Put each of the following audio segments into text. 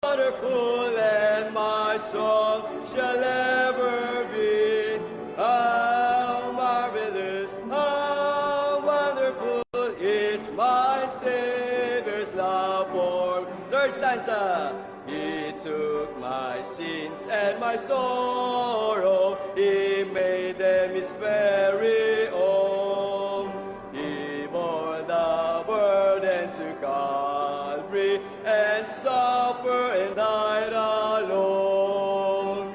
wonderful, and my song shall ever be. How marvelous, how wonderful is my Savior's love for. Third stanza. He took my sins and my sorrow, He made them His very own. He bore the burden to Calvary and suffered and died alone.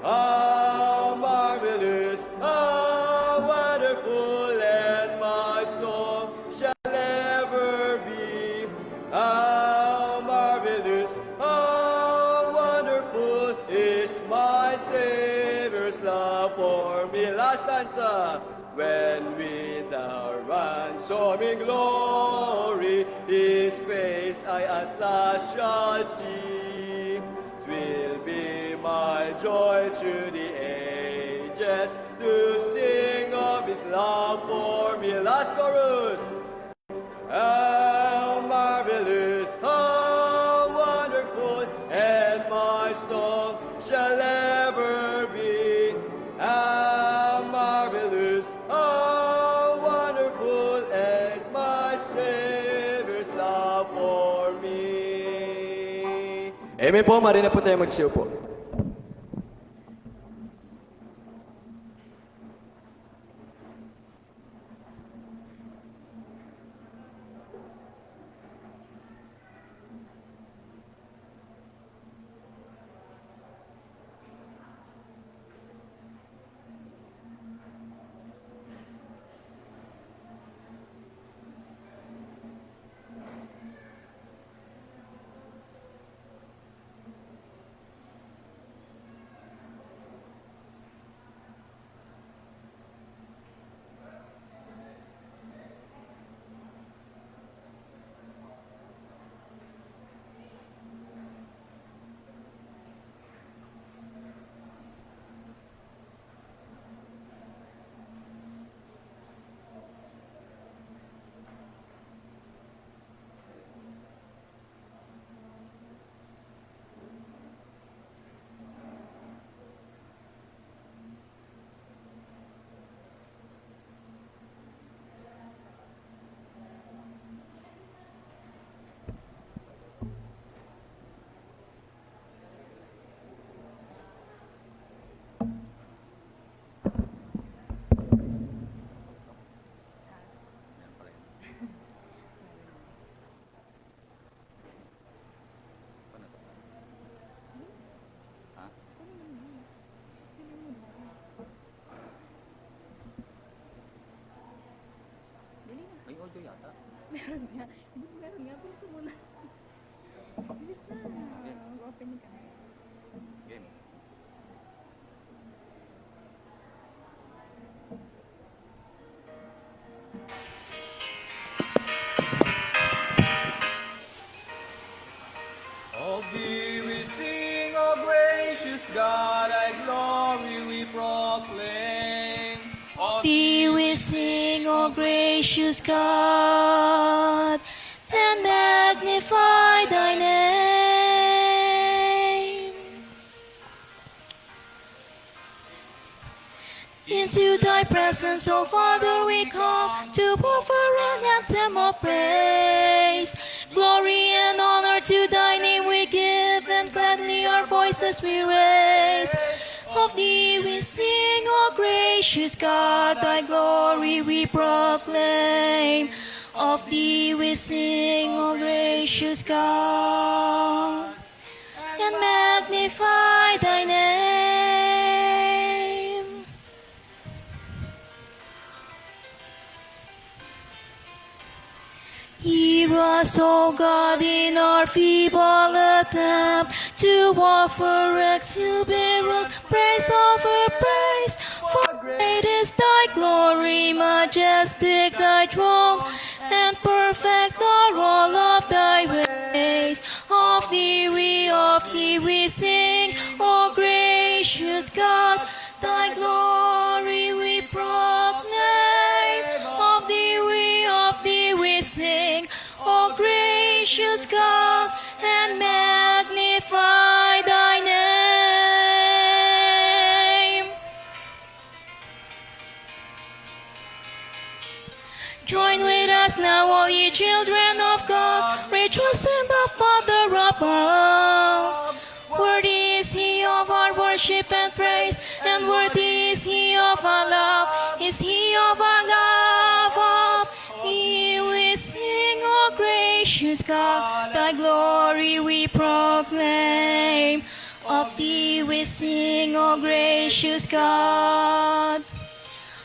How marvelous, how wonderful, and my soul shall ever be. How marvelous, how wonderful is my Savior's love for me. Last answer. When with the ransoming glory His face I at last shall see, 'twill be my joy through the ages to sing of His love for me. Last chorus. How marvelous, how wonderful, and my song shall ever be. How marvelous, how wonderful is my Savior's love for me. Amen po, marina po tayo magsiupo. audio yata. Meron nga. Meron nga. Bilis mo muna. Bilis na. Mag-open ka. Game. Of thee we sing, O gracious God, thy glory we proclaim. Of Thee we sing, O gracious God, and magnify thy name. Into thy presence, O Father, we come to offer an anthem of praise. Glory and honor to thy name we give, and gladly our voices we raise. Of thee we sing, O gracious God, thy glory we proclaim. Of thee we sing, O gracious God, and magnify thy name. Hear us, O God, in our feeble attempt to offer exuberant praise over praise. For great is thy glory, majestic thy throne, and perfect are all of thy ways. Of thee we sing, O gracious God, thy glory we proclaim. Of thee we sing, O gracious God, and magnify children of God, rejoice in the Father above. Worthy is he of our worship and praise, and worthy is he of our love, is he of our love. Of thee we sing, O gracious God, thy glory we proclaim. Of thee we sing, O gracious God.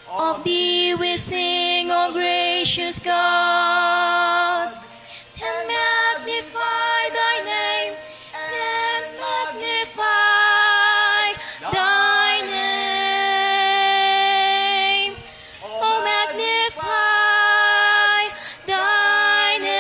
Of thee we sing, O gracious God. And magnify thy name, and magnify thy name. Oh, magnify thy name.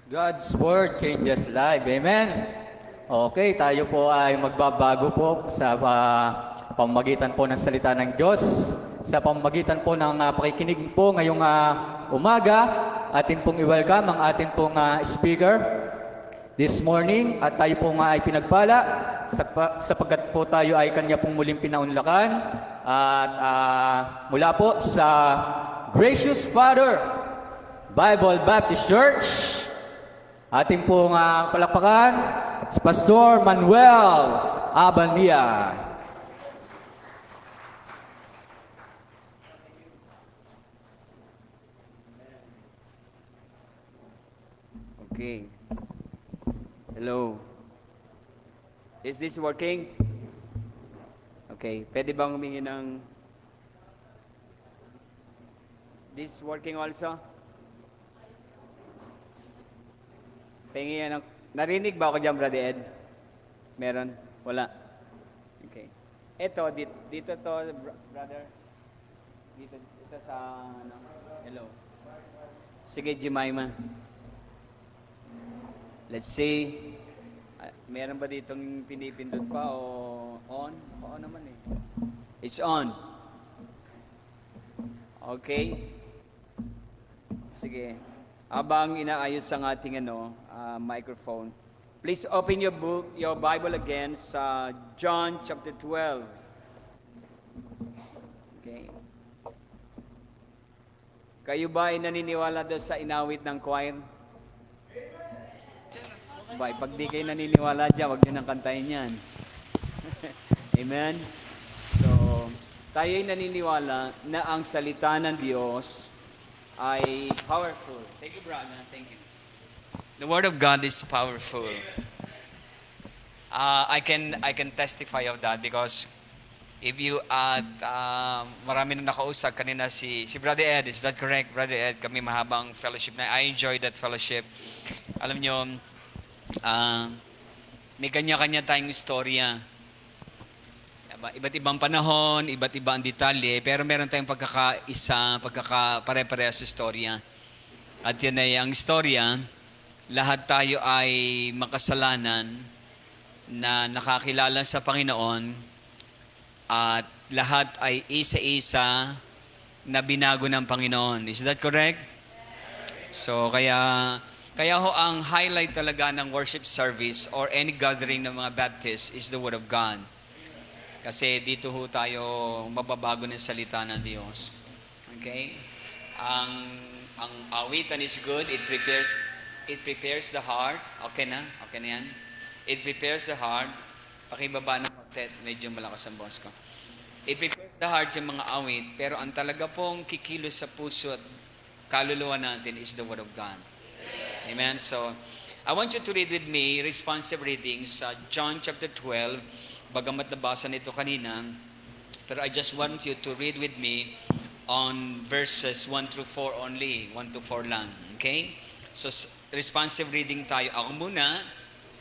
God's Word changes life. Amen? Okay, tayo po ay magbabago po sa pamamagitan po ng salita ng Diyos, sa pamamagitan po ng pakikinig po ngayong umaga. Atin pong i-welcome ang atin pong speaker this morning at tayo po ay pinagpala sapagkat po tayo ay kanya pong muling pinaunlakan at mula po sa Gracious Father Bible Baptist Church. Ating pong palakpakan si Pastor Manuel Abandia. Okay. Hello. Is this working? Okay. Pwede bang humingi ng... This working also? Pengi yan. Narinig ba ako dyan, Brother Ed? Meron? Wala? Okay. Ito, dito to, brother. Dito sa, ano? Hello. Sige, Jemima. Let's see. Meron ba ditong pinipindot pa o on? Oo naman eh. It's on. Okay. Sige. Habang inaayos ang ating microphone, please open your Bible again sa John chapter 12. Okay. Kayo ba ay naniniwala doon sa inawit ng choir? Pag di kayo naniniwala dyan, huwag nyo nang kantahin yan. Amen? So, tayo ay naniniwala na ang salita ng Diyos ay powerful. Thank you, brother. Thank you. The Word of God is powerful. I can testify of that because if you marami na nakausap kanina si Brother Ed, is that correct? Brother Ed, kami mahabang fellowship na. I enjoyed that fellowship. Alam nyo, may kanya-kanya tayong istorya. Iba't ibang panahon, iba't ibang detalye, pero meron tayong pare-pareho sa istorya. At yan ay ang istorya, lahat tayo ay makasalanan na nakakilala sa Panginoon at lahat ay isa-isa na binago ng Panginoon. Is that correct? So, kaya ho ang highlight talaga ng worship service or any gathering ng mga Baptists is the Word of God. Kasi dito ho tayo mababago ng salita ng Diyos. Okay? Ang awitan is good. It prepares the heart. Okay na? Okay na yan? It prepares the heart. Pakibaba ng octet. Medyo malakas ang boss ko. It prepares the heart yung mga awit. Pero ang talaga pong kikilos sa puso at kaluluwa natin is the Word of God. Amen? So, I want you to read with me responsive readings sa John chapter 12. Bagamat nabasa nito kanina, pero I just want you to read with me on verses 1 through 4 only. 1 to 4 lang. Okay? So, responsive reading tayo. Ako muna,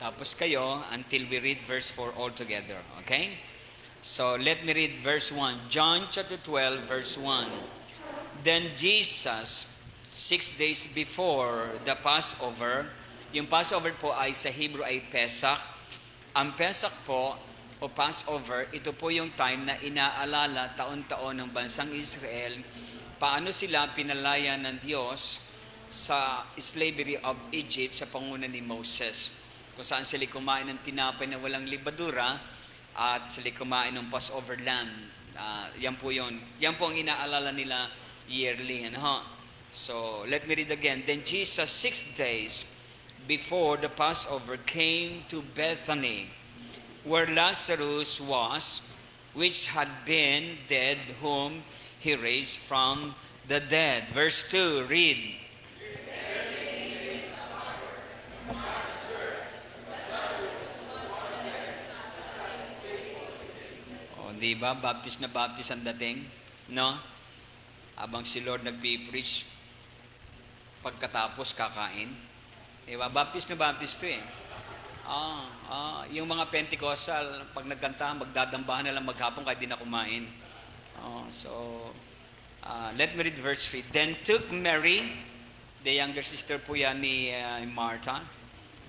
tapos kayo, until we read verse 4 all together. Okay? So, let me read verse 1. John chapter 12, verse 1. Then Jesus, 6 days before the Passover, yung Passover po ay sa Hebrew ay Pesach. Ang Pesach po, o Passover, ito po yung time na inaalala taon-taon ng bansang Israel paano sila pinalaya ng Diyos sa slavery of Egypt sa panguna ni Moses. Kung saan sila kumain ng tinapay na walang libadura at sila kumain ng Passover lamb. Yan po yun. Yan po ang inaalala nila yearly. So, let me read again. Then Jesus, 6 days before the Passover, came to Bethany, where Lazarus was, which had been dead, whom he raised from the dead. Verse 2, read. O, di ba? Baptist na Baptist ang dating. No? Abang si Lord nagpipreach, pagkatapos kakain. Di ba? Baptist na Baptist to eh. Yung mga Pentecostal, pag nagkanta, magdadambahan na lang maghapon kahit di na kumain. Let me read verse 3. Then took Mary The younger sister po yan ni Martha.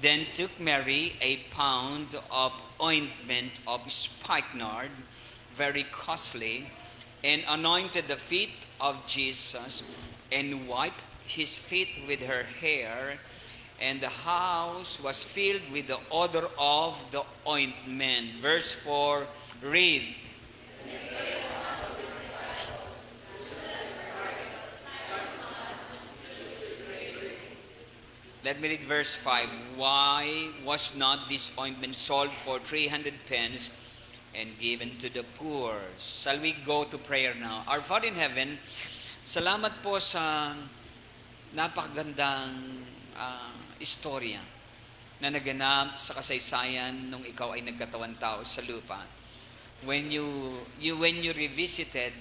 Then took Mary a pound of ointment of spikenard, very costly, and anointed the feet of Jesus, and wiped his feet with her hair, and the house was filled with the odor of the ointment. Verse 4, read. Let me read verse 5. Why was not this ointment sold for 300 pence and given to the poor? Shall we go to prayer now? Our Father in heaven, salamat po sa napakagandang istorya na naganap sa kasaysayan nung ikaw ay nagkatawan tao sa lupa. When you revisited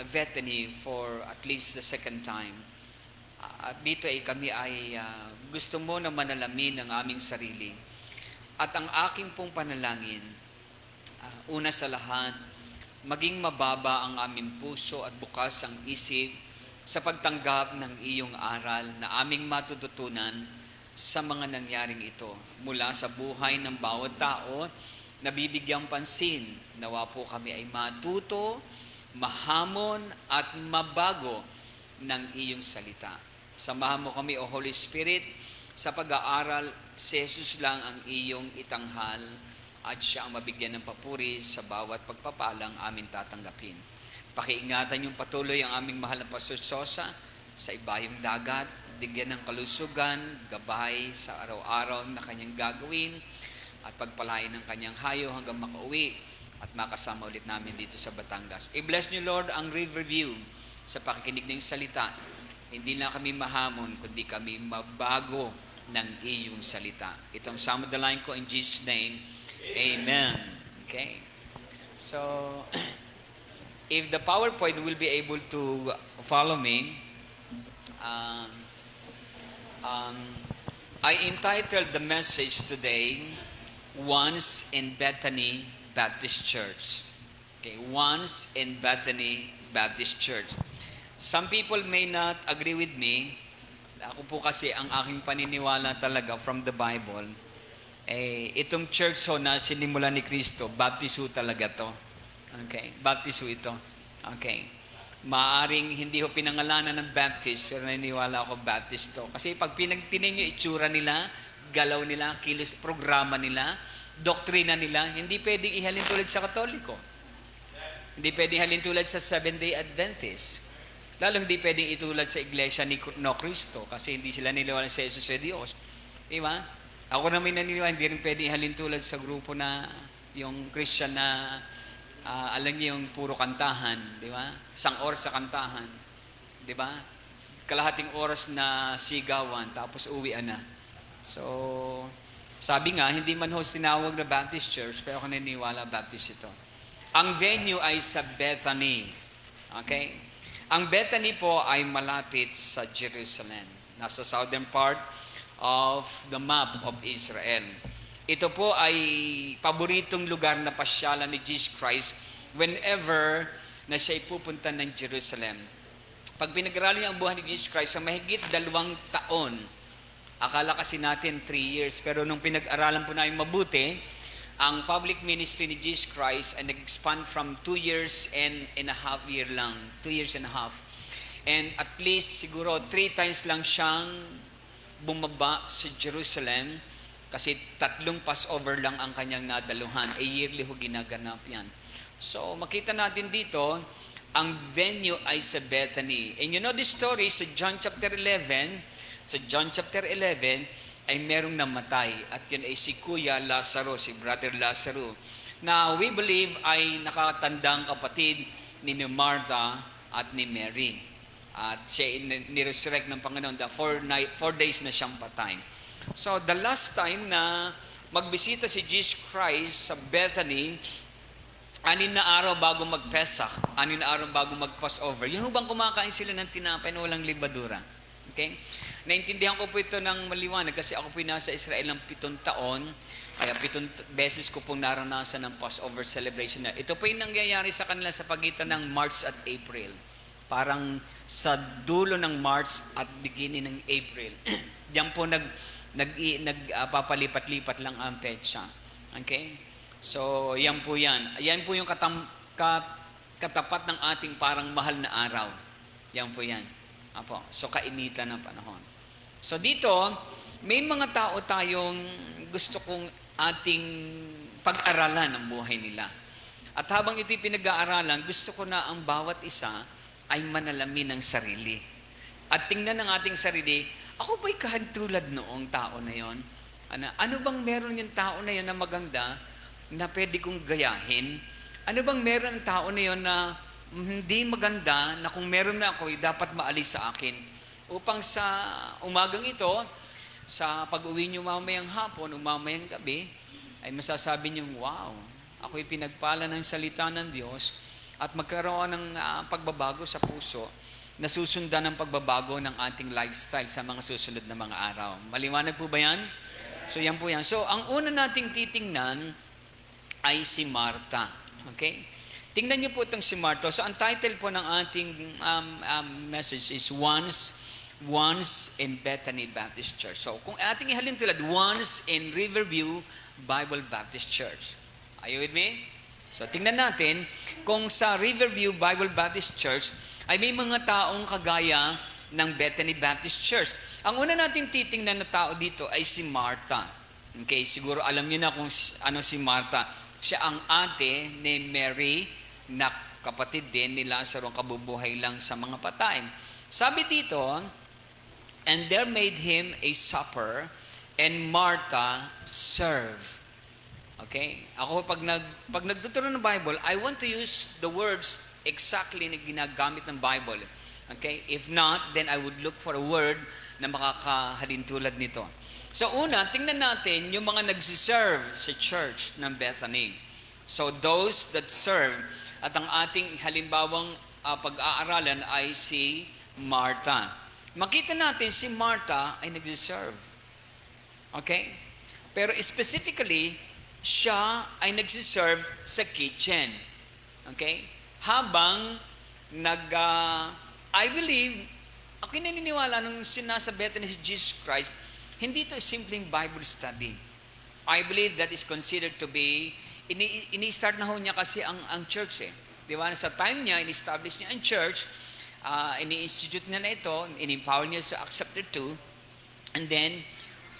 Bethany for at least the second time, at dito ay kami ay gusto mo na manalamin ang aming sarili. At ang aking pong panalangin, una sa lahat, maging mababa ang aming puso at bukas ang isip sa pagtanggap ng iyong aral na aming matututunan sa mga nangyaring ito. Mula sa buhay ng bawat tao na bibigyang pansin, nawa po kami ay matuto, mahamon at mabago ng iyong salita. Samahan mo kami, O Holy Spirit, sa pag-aaral. Si Jesus lang ang iyong itanghal at siya ang mabigyan ng papuri sa bawat pagpapalang amin tatanggapin. Pakiingatan yung patuloy ang aming mahal na Pastor Sosa sa ibayong dagat, bigyan ng kalusugan, gabay sa araw-araw na kanyang gagawin at pagpalain ng kanyang hayo hanggang makauwi at makasama ulit namin dito sa Batangas. I-bless niyo, Lord, ang Riverview sa pakikinig ng salita. Hindi na kami mahamon, kundi kami mabago ng iyong salita. Itong sama dalangin ko in Jesus' name. Amen. Okay? So, if the PowerPoint will be able to follow me, I entitled the message today, Once in Bethany Baptist Church. Okay, Once in Bethany Baptist Church. Some people may not agree with me. Ako po kasi ang aking paniniwala talaga from the Bible, itong church ho na sinimulan ni Kristo, Baptist ho talaga to. Okay, Baptist ho ito. Okay. Maaring hindi ho pinangalanan ng Baptist, pero naniniwala ako Baptist to. Kasi pag pinagtingin nyo itsura nila, galaw nila, kilos, programa nila, doktrina nila, hindi pwedeng ihalin tulad sa Katoliko. Hindi pwedeng ihalin tulad sa Seventh-day Adventist. Lalo hindi pwedeng itulad sa iglesia ni Cristo kasi hindi sila niniwala sa Jesus sa Diyos. Di ba? Ako naman naniniwala, hindi rin pwedeng ihalin tulad sa grupo na yung Christian na alam niyo yung puro kantahan, di ba? Isang oras sa kantahan, di ba? Kalahating oras na sigawan, tapos uwian na. So, sabi nga, hindi man ho sinawag na Baptist Church, pero ako naniniwala Baptist ito. Ang venue ay sa Bethany. Okay? Ang Bethany po ay malapit sa Jerusalem. Nasa southern part of the map of Israel. Ito po ay paboritong lugar na pasyalan ni Jesus Christ whenever na siya pupunta ng Jerusalem. Pag pinag-aralan niyo ang buhay ni Jesus Christ sa mahigit 2 taon, akala kasi natin 3 years, pero nung pinag-aralan po namin mabuti, ang public ministry ni Jesus Christ ay nag-expand from 2 years and a half year lang. 2 years and a half. And at least siguro 3 times lang siyang bumaba sa Jerusalem kasi 3 Passover lang ang kanyang nadaluhan. A yearly ho ginaganap yan. So makita natin dito, ang venue ay sa Bethany. And you know the story sa John chapter 11, sa John chapter 11, ay merong namatay at yun ay si Kuya Lazaro, si Brother Lazaro, na we believe ay nakatandang kapatid ni Martha at ni Mary. At siya ni-resurrect ng Panginoon, 4 days na siyang patay. So the last time na magbisita si Jesus Christ sa Bethany, 6 na araw bago mag-Pesach, 6 na araw bago mag-Passover, yung bang kumakain sila ng tinapay na walang libadura. Okay? Naintindihan ko po ito ng maliwanag kasi ako po nasa Israel ng 7 taon, kaya 7 beses ko pong naranasan ng Passover celebration na. Ito po yung nangyayari sa kanila sa pagitan ng March at April. Parang sa dulo ng March at beginning ng April. Diyan po papalipat-lipat lang ang petsa. Okay? So, yan po yan. Yan po yung katapat ng ating parang mahal na araw. Yan po yan. Apo. So, kainitan ng panahon. So, dito, may mga tao tayong gusto kong ating pag-aralan ang buhay nila. At habang ito'y pinag-aaralan, gusto ko na ang bawat isa ay manalamin ng sarili. At tingnan ng ating sarili, ako ba'y kahantulad noong tao na yon? Ano bang meron yung tao na yon na maganda na pwede kong gayahin? Ano bang meron ang tao na yon na hindi maganda na kung meron na ako, dapat maalis sa akin? Upang sa umagang ito, sa pag-uwi nyo mamayang hapon o mamayang gabi, ay masasabi nyo, wow, ako'y pinagpala ng salita ng Diyos at magkaroon ng pagbabago sa puso na susundan ng pagbabago ng ating lifestyle sa mga susunod na mga araw. Maliwanag po ba yan? So yan po yan. So ang una nating titingnan ay si Marta. Okay? Tingnan niyo po itong si Marta. So ang title po ng ating message is Once in Bethany Baptist Church. So kung ating ihalin tulad, Once in Riverview Bible Baptist Church. Are you with me? So, tingnan natin kung sa Riverview Bible Baptist Church ay may mga taong kagaya ng Bethany Baptist Church. Ang una nating titingnan na tao dito ay si Martha. Okay, siguro alam niyo na kung ano si Martha. Siya ang ate ni Mary na kapatid din ni Lazaro, kabubuhay lang sa mga patay. Sabi dito, and there made him a supper, and Martha served. Okay? Ako pag nagtuturo ng Bible, I want to use the words exactly na ginagamit ng Bible. Okay? If not, then I would look for a word na makakahalin tulad nito. So una, tingnan natin yung mga nagsiserve sa church ng Bethany. So those that serve, at ang ating halimbawang pag-aaralan ay si Martha. Makita natin si Martha ay nagsiserve. Okay? Pero specifically, siya ay nagsiserve sa kitchen. Okay? Habang I believe, ako naniniwala nung sinasa Bethany si Jesus Christ, hindi ito simpleng Bible study. I believe that is considered to be, ini-start na ho niya kasi ang church eh. Di ba? Sa time niya, in-establish niya ang church, ini-institute niya na ito, in-empower niya sa Acts chapter 2, and then,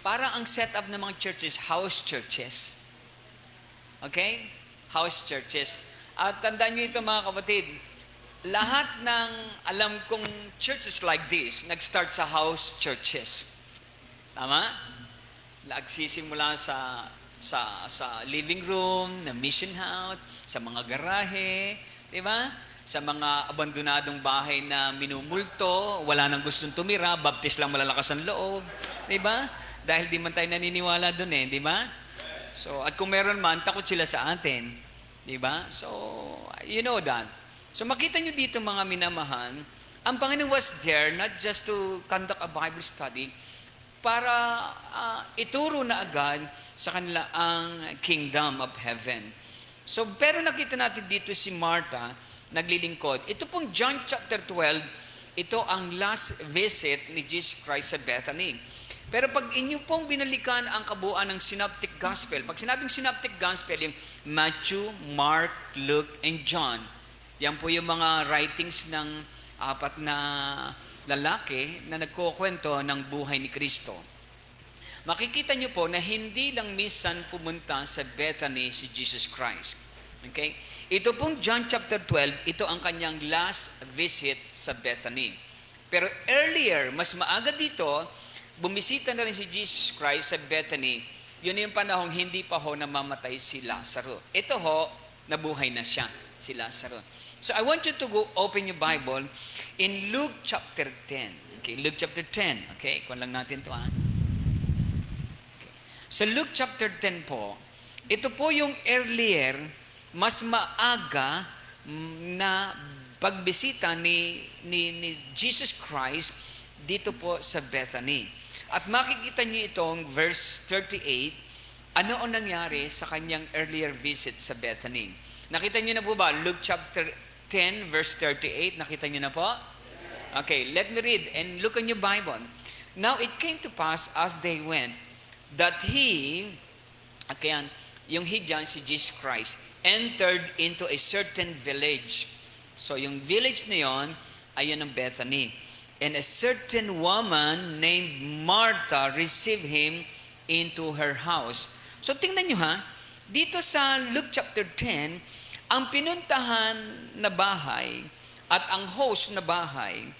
para ang setup ng mga churches, house churches. Okay? House churches. At tandaan nyo ito mga kapatid, lahat ng alam kong churches like this, nag-start sa house churches. Tama? Nagsisimula sa living room, na mission house, sa mga garahe, di ba? Sa mga abandonadong bahay na minumulto, wala nang gustong tumira, baptist lang malalakas ang loob, di ba? Dahil di man tayo naniniwala doon eh, di ba? So, at kung meron man, takot sila sa atin. Di ba? So, you know that. So, makita nyo dito mga minamahan, ang Panginoon was there not just to conduct a Bible study, para ituro na agad sa kanila ang kingdom of heaven. So, pero nakita natin dito si Martha, naglilingkod. Ito pong John chapter 12, ito ang last visit ni Jesus Christ sa Bethany. Pero pag inyo pong binalikan ang kabuuan ng Synoptic Gospel, pag sinabing Synoptic Gospel, yung Matthew, Mark, Luke, and John, yan po yung mga writings ng apat na lalaki na nagkukwento ng buhay ni Kristo. Makikita nyo po na hindi lang minsan pumunta sa Bethany si Jesus Christ. Okay? Ito pong John chapter 12, ito ang kanyang last visit sa Bethany. Pero earlier, mas maaga dito, bumisita na rin si Jesus Christ sa Bethany. Yun yung panahong hindi pa ho namamatay si Lazaro. Ito ho, nabuhay na siya, si Lazaro. So I want you to go open your Bible in Luke chapter 10. Okay, Luke chapter 10. Okay, kuha lang natin ito Okay. Sa Luke chapter 10 po, ito po yung earlier, mas maaga na pagbisita ni Jesus Christ dito po sa Bethany. At makikita niyo itong verse 38, ano ang nangyari sa kanyang earlier visit sa Bethany. Nakita niyo na po ba, Luke chapter 10 verse 38. Nakita niyo na po? Okay, let me read and look on your Bible. Now it came to pass as they went that he, okay, yung he dyan, si Jesus Christ, entered into a certain village. So yung village na yon ay yun ang Bethany. And a certain woman named Martha received him into her house. So tingnan nyo ha, dito sa Luke chapter 10, ang pinuntahan na bahay at ang host na bahay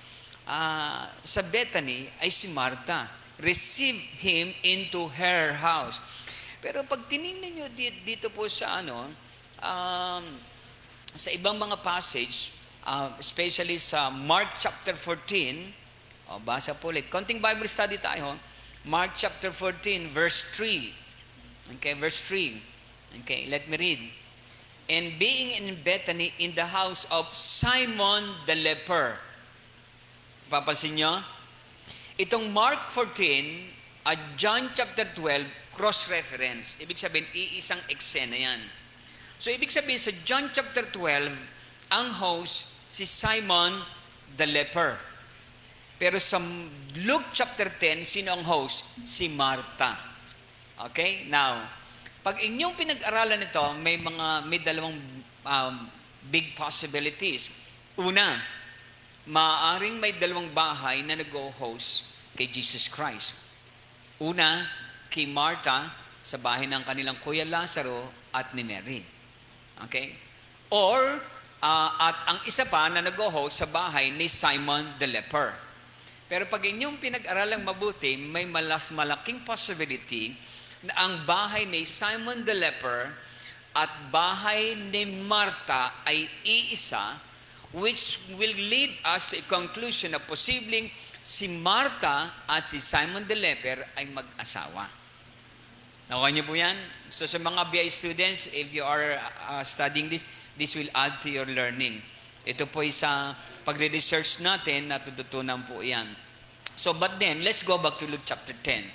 sa Bethany ay si Martha. Receive him into her house. Pero pag tinignan nyo dito po sa sa ibang mga passage, especially sa Mark chapter 14, basa po ulit. Konting Bible study tayo. Mark chapter 14, verse 3. Okay, verse 3. Okay, let me read. And being in Bethany in the house of Simon the leper. Papansin nyo? Itong Mark 14 at John chapter 12, cross-reference. Ibig sabihin, iisang eksena yan. So, ibig sabihin, sa John chapter 12, ang host, si Simon the leper. Pero sa Luke chapter 10, sino ang host? Si Martha. Okay? Now, pag inyong pinag-aralan ito, may dalawang big possibilities. Una, maaaring may dalawang bahay na nag-host kay Jesus Christ. Una, kay Martha, sa bahay ng kanilang Kuya Lazaro at ni Mary. Okay? Or, at ang isa pa na nag-host sa bahay ni Simon the leper. Pero pag inyong pinag-aralang mabuti, may malaking possibility na ang bahay ni Simon the leper at bahay ni Martha ay iisa, which will lead us to a conclusion na posibleng si Martha at si Simon the leper ay mag-asawa. Nakuha niyo po yan? So sa mga BI students, if you are studying this will add to your learning. Ito po ay sa pagre-research natin, natututunan po yan. So but then, let's go back to Luke chapter 10.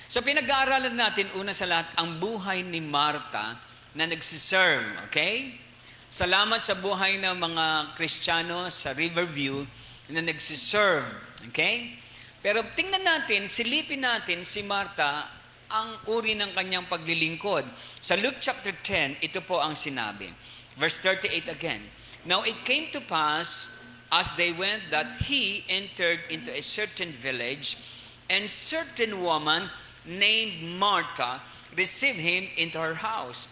So pinag-aaralan natin una sa lahat ang buhay ni Martha na nagsiserve, okay? Salamat sa buhay ng mga Kristiyano sa Riverview na nagsiserve. Okay? Pero tingnan natin, silipin natin si Martha ang uri ng kanyang paglilingkod. Sa Luke chapter 10, ito po ang sinabi. Verse 38 again. Now it came to pass as they went that he entered into a certain village, and certain woman named Martha received him into her house.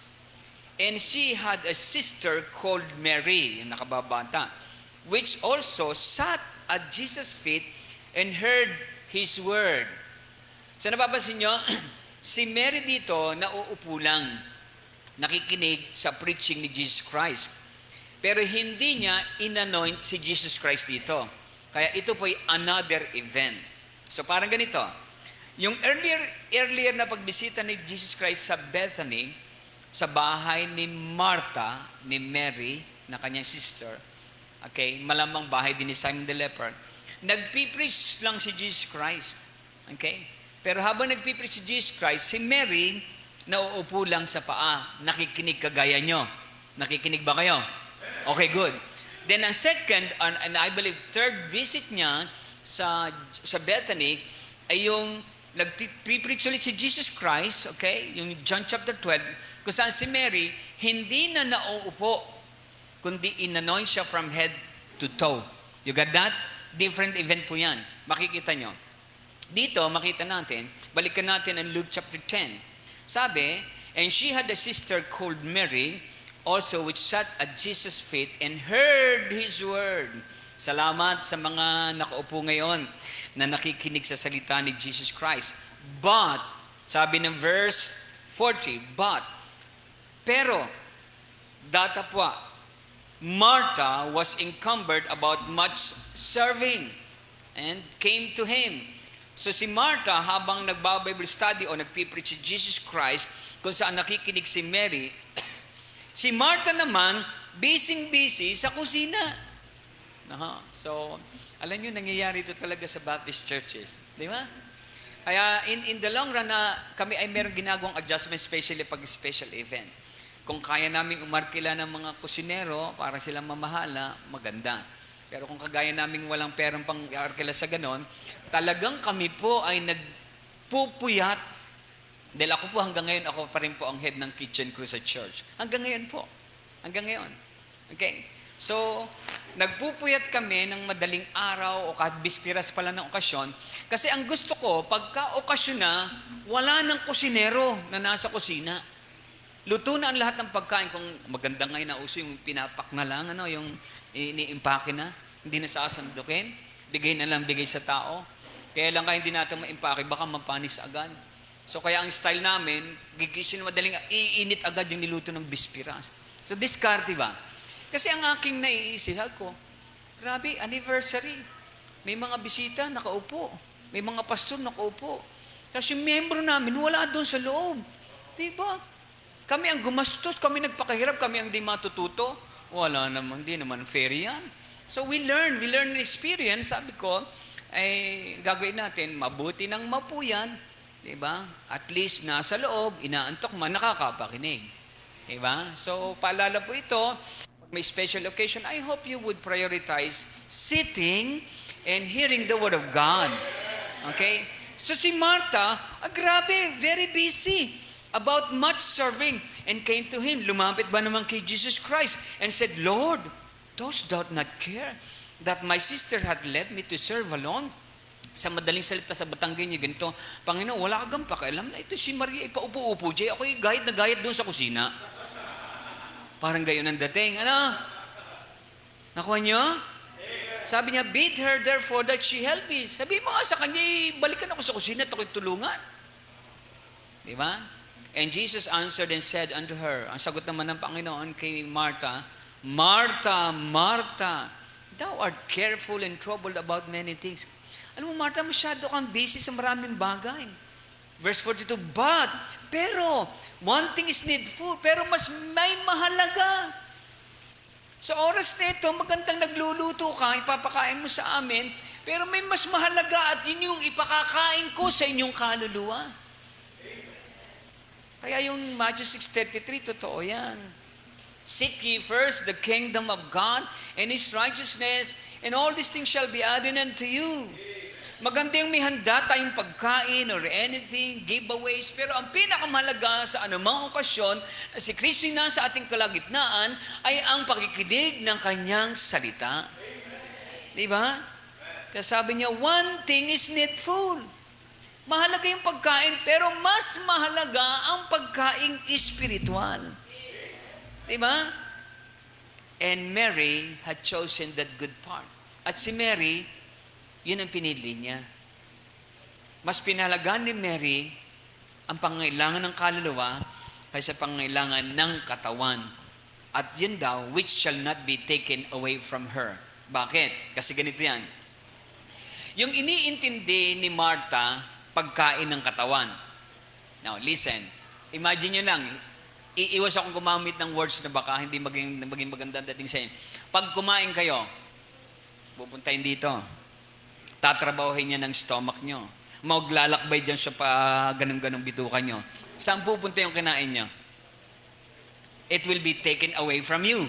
And she had a sister called Mary, yung nakababata, which also sat at Jesus' feet and heard His word. So napapansin nyo, si Mary dito nauupo lang, nakikinig sa preaching ni Jesus Christ. Pero hindi niya inanoint si Jesus Christ dito. Kaya ito po ay another event. So parang ganito, yung earlier na pagbisita ni Jesus Christ sa Bethany, sa bahay ni Martha, ni Mary, na kanyang sister, okay, malamang bahay din ni Simon the leper, nagpipreach lang si Jesus Christ. Okay? Pero habang nagpipreach si Jesus Christ, si Mary, nauupo lang sa paa, nakikinig kagaya nyo. Nakikinig ba kayo? Okay, good. Then ang second, and I believe third visit niya sa Bethany, ay yung nagpipreach ulit si Jesus Christ, okay, yung John chapter 12, kung saan si Mary, hindi na nauupo, kundi inanoint siya from head to toe. You got that? Different event po yan. Makikita nyo. Dito, makita natin, balikan natin ang Luke chapter 10. Sabi, and she had a sister called Mary, also which sat at Jesus' feet and heard His word. Salamat sa mga nakaupo ngayon na nakikinig sa salita ni Jesus Christ. But, sabi ng verse 40, pero, datapwa, Martha was encumbered about much serving and came to Him. So si Martha, habang nagba-Bible study o nagpipreach si Jesus Christ, kung saan nakikinig si Mary, si Martha naman, busy sa kusina. So, alam nyo, nangyayari ito talaga sa Baptist churches. Di ba? Kaya in the long run na kami ay meron ginagawang adjustment, especially pag special event. Kung kaya naming umarkila ng mga kusinero para silang mamahala, maganda. Pero kung kagaya naming walang perang pang arkila sa ganon, talagang kami po ay nagpupuyat. Dahil ako po hanggang ngayon, ako pa rin po ang head ng kitchen crew sa church. Hanggang ngayon po. Hanggang ngayon. Okay? So, nagpupuyat kami ng madaling araw o kahit bispiras pala ng okasyon. Kasi ang gusto ko, pagka okasyon na, wala ng kusinero na nasa kusina. Luto na ang lahat ng pagkain. Kung maganda ngayon na uso yung pinapak na lang, yung ini-impake na, hindi na sasandukin, bigay na lang bigay sa tao. Kaya lang hindi natin ma-impake, baka mapanis agad. So kaya ang style namin, gigising madaling, iinit agad yung niluto ng bispiras. So diskarte ba? Kasi ang aking naiisip ko, grabe, anniversary. May mga bisita, nakaupo. May mga pastor, nakaupo. Kasi yung membro namin, wala doon sa loob. Diba? Kami ang gumastos, kami nagpakahirap, kami ang di matututo. Wala naman, di naman fair yan. So we learn experience. Sabi ko, ay gagawin natin, mabuti ng mapuyan, diba? At least nasa loob, inaantok man, nakakapakinig. Diba? So paalala po ito, may special occasion, I hope you would prioritize sitting and hearing the Word of God. Okay? So si Martha, grabe, very busy about much serving, and came to him. Lumapit ba naman kay Jesus Christ and said, Lord, dost thou not care that my sister had left me to serve alone? Sa madaling salita sa Batanggay niya, ganito, Panginoon, wala kang pakialam na ito si Maria, ipaupo-upo, Jay, ako'y gayet na gayet doon sa kusina. Parang gayon ang dating. Ano? Nakuha niyo? Sabi niya, beat her therefore that she help me. Sabi mo nga sa kanya, balikan ako sa kusina at ako'y tulungan. Diba? And Jesus answered and said unto her, ang sagot naman ng Panginoon kay Martha, Martha, Martha, thou art careful and troubled about many things. Alam mo, Martha, masyado kang busy sa maraming bagay. Verse 42, pero, one thing is needful, pero mas may mahalaga. Sa oras na ito, magandang nagluluto ka, ipapakain mo sa amin, pero may mas mahalaga at yun yung ipakakain ko sa inyong kaluluwa. Kaya yung Matthew 6:33, totoo yan. Seek ye first the kingdom of God and His righteousness, and all these things shall be added unto you. Maganda yung may handa tayong pagkain or anything, giveaways, pero ang pinakamahalaga sa anumang okasyon na si Kristo na sa ating kalagitnaan ay ang pakikinig ng Kanyang salita. Diba? Kaya sabi niya, one thing is needful. Mahalaga yung pagkain, pero mas mahalaga ang pagkaing espiritual. Diba? And Mary had chosen that good part. At si Mary, yun ang pinili niya. Mas pinahalagaan ni Mary ang pangailangan ng kaluluwa kaysa pangailangan ng katawan. At yun daw, which shall not be taken away from her. Bakit? Kasi ganito yan. Yung iniintindi ni Martha, pagkain ng katawan. Now, listen. Imagine nyo lang, iiwas akong gumamit ng words na baka hindi maging maganda dating sa inyo. Pag kumain kayo, pupuntahin dito. Tatrabahuhin niya ng stomach nyo. Maglalakbay dyan siya pa ganun-ganung bitukan nyo. Saan pupunta yung kinain nyo? It will be taken away from you.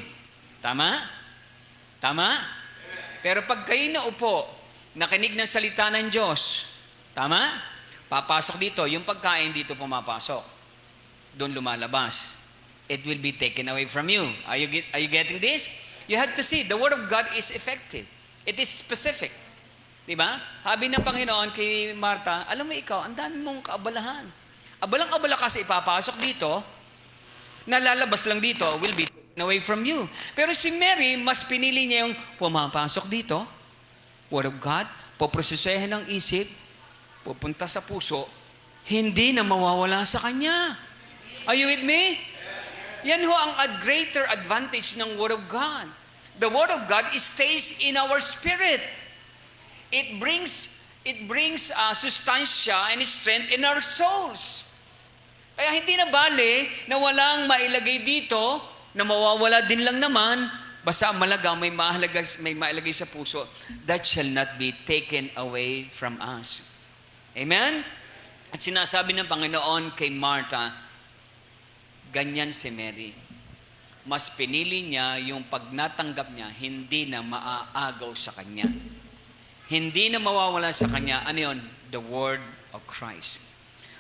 Tama? Tama? Pero pag kayo naupo, nakinig ng salita ng Diyos, tama? Papasok dito, yung pagkain dito pumapasok. Doon lumalabas. It will be taken away from you. Are you getting this? You have to see, the Word of God is effective. It is specific. Diba? Sabi ng Panginoon kay Martha, alam mo ikaw, ang dami mong kaabalahan. Abalang-abala kasi ipapasok dito, nalalabas lang dito, will be taken away from you. Pero si Mary, mas pinili niya yung pumapasok dito, Word of God, poprosesehin ng isip, pupunta sa puso, hindi na mawawala sa kanya. Are you with me? Yan ho ang greater advantage ng Word of God. The Word of God stays in our spirit. It brings sustansya and strength in our souls. Kaya hindi na bale na walang mailagay dito, na mawawala din lang naman, basta malaga may mailagay sa puso, that shall not be taken away from us. Amen? At sinasabi ng Panginoon kay Martha, ganyan si Mary. mas pinili niya yung pag natanggap niya, hindi na maaagaw sa kanya. Hindi na mawawala sa kanya, ano yun? The word of Christ.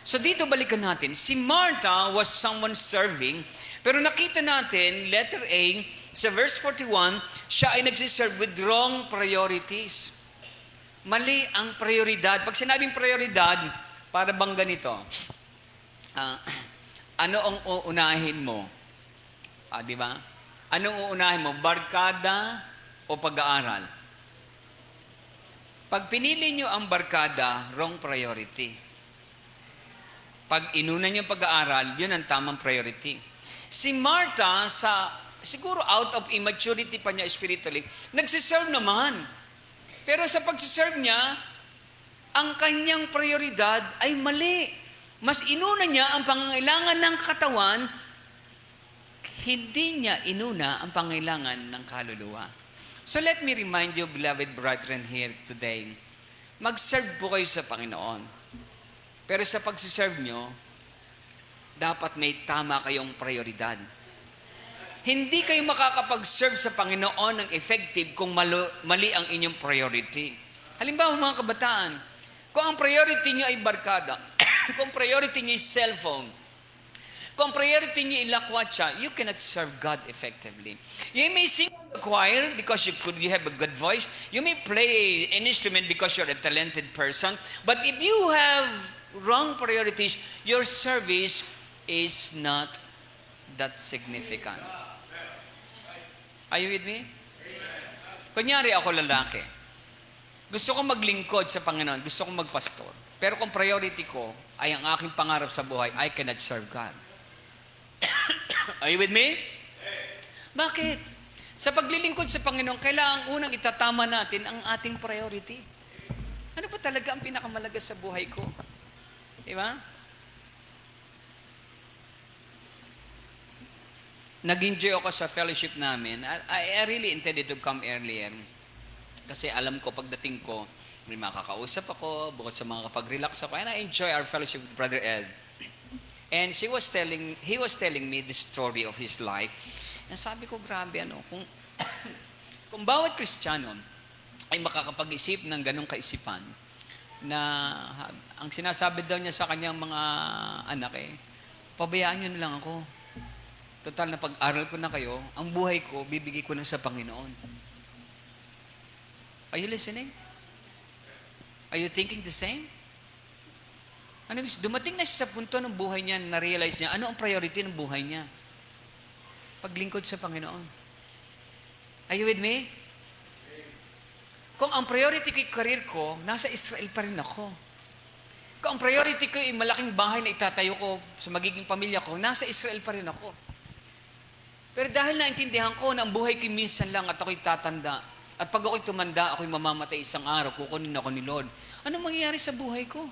So dito balikan natin, si Martha was someone serving, pero nakita natin, letter A, sa verse 41, siya ay nagsiserve with wrong priorities. Mali ang prioridad. Pag sinabing prioridad, para bang ganito, ano ang uunahin mo? Di ba? Anong uunahin mo? Barkada o pag-aaral? Pag pinili nyo ang barkada, wrong priority. Pag inuna nyo pag-aaral, yun ang tamang priority. Si Martha, siguro out of immaturity pa niya spiritually, nagsiserve naman. Pero sa pagsiserve niya, ang kanyang prioridad ay mali. Mas inuna niya ang pangangailangan ng katawan, hindi niya inuna ang pangangailangan ng kaluluwa. So let me remind you, beloved brethren here today, mag-serve po kayo sa Panginoon. Pero sa pagsiserve nyo, dapat may tama kayong prioridad. Hindi kayo makakapag-serve sa Panginoon ng effective kung mali ang inyong priority. Halimbawa mga kabataan, kung ang priority nyo ay barkada, kung priority nyo ay cellphone, kung priority nyo ay lakwatsa, you cannot serve God effectively. You may sing in the choir because you have a good voice. You may play an instrument because you're a talented person. But if you have wrong priorities, your service is not that significant. Are you with me? Kunyari ako lalaki. Gusto ko maglingkod sa Panginoon. Gusto ko magpastor. Pero kung priority ko ay ang aking pangarap sa buhay, I cannot serve God. Are you with me? Bakit? Sa paglilingkod sa Panginoon, kailangan unang itatama natin ang ating priority. Ano ba talaga ang pinakamalaga sa buhay ko? Di ba? Nag-enjoy ako sa fellowship namin. I really intended to come earlier. Kasi alam ko, pagdating ko, may makakausap ako, bukod sa mga kapag-relax ako, and I enjoy our fellowship with Brother Ed. And he was telling me the story of his life. And sabi ko, grabe, kung bawat Kristiyano ay makakapag-isip ng ganong kaisipan, na ang sinasabi daw niya sa kanyang mga anak pabayaan niyo na lang ako. Total na pag-aral ko na kayo, ang buhay ko, bibigay ko lang sa Panginoon. Are you listening? Are you thinking the same? Dumating na siya sa punto ng buhay niya, na-realize niya, ano ang priority ng buhay niya? Paglingkod sa Panginoon. Are you with me? Kung ang priority ko yung career ko, nasa Israel pa rin ako. Kung ang priority ko yung malaking bahay na itatayo ko sa magiging pamilya ko, nasa Israel pa rin ako. Pero dahil naintindihan ko na ang buhay ko minsan lang at ako'y tatanda, at pag ako'y tumanda, ako'y mamamatay isang araw, kukunin ako ni Lord, ano mangyayari sa buhay ko?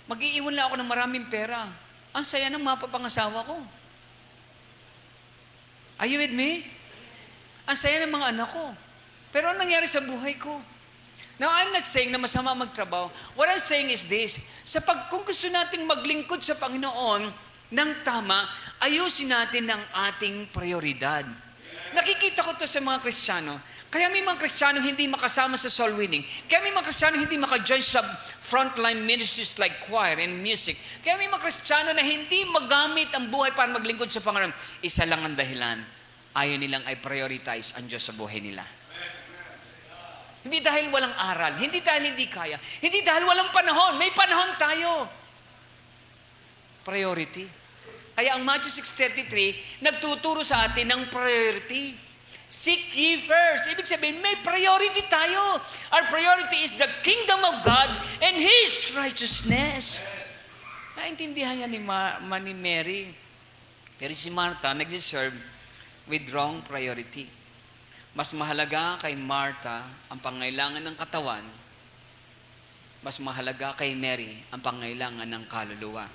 Mag-iiwan lang ako ng maraming pera. Ang saya ng mapapangasawa ko. Are you with me? Ang saya ng mga anak ko. Pero anong nangyari sa buhay ko? Now, I'm not saying na masama magtrabaho. What I'm saying is this, kung gusto nating maglingkod sa Panginoon ng tama, ayusin natin ang ating prioridad. Nakikita ko to sa mga Kristiyano. Kaya may mga Kristiyano hindi makasama sa soul winning. Kaya may mga Kristiyano hindi maka-join sa frontline ministries like choir and music. Kaya may mga Kristiyano na hindi magamit ang buhay para maglingkod sa Panginoon. Isa lang ang dahilan. Ayaw nilang ay prioritize ang Diyos sa buhay nila. Hindi dahil walang aral. Hindi dahil hindi kaya. Hindi dahil walang panahon. May panahon tayo. Priority. Kaya ang Matthew 6:33, nagtuturo sa atin ng priority. Seek ye first. Ibig sabihin, may priority tayo. Our priority is the kingdom of God and His righteousness. Naintindihan niya ni Mary. Pero si Martha, nag-serve with wrong priority. Mas mahalaga kay Martha ang pangailangan ng katawan. Mas mahalaga kay Mary ang pangailangan ng kaluluwa.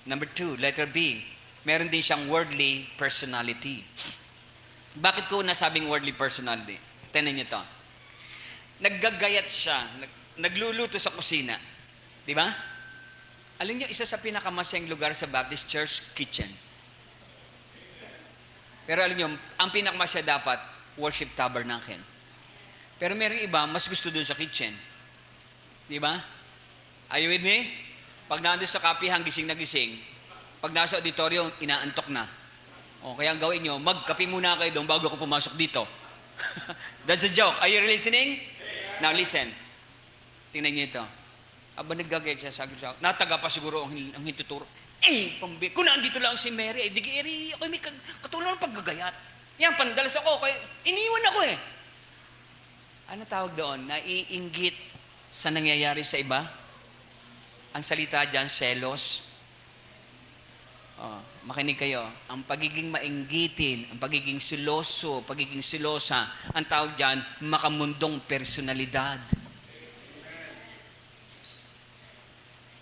Number 2, letter B. Meron din siyang worldly personality. Bakit ko nasabing worldly personality? Tingnan niyo to. Naggagayat siya. Nagluluto sa kusina. Di ba? Alam niyo, isa sa pinakamasayang lugar sa Baptist Church, kitchen. Pero alam nyo, ang pinakamasya dapat, worship tabernacle. Pero meron iba, mas gusto doon sa kitchen. Di ba? Are you with me? Pag nandun sa kapihan, gising na gising. Pag nasa auditorium, inaantok na. O, kaya ang gawin nyo, magkape muna kayo doon bago ako pumasok dito. That's a joke. Are you listening? Now listen. Tingnan niyo ito. Aba naggagayad siya, sabi siya, nataga pa siguro ang hintuturo. Kung nandito lang si Mary, digi ako may katulong ng paggagayat. Yan, pandalas ako, kaya iniwan ako eh. Ano tawag doon? Naiinggit sa nangyayari sa iba? Ang salita dyan, selos. Makinig kayo. Ang pagiging mainggitin, ang pagiging siloso, pagiging silosa, ang tawag dyan, makamundong personalidad.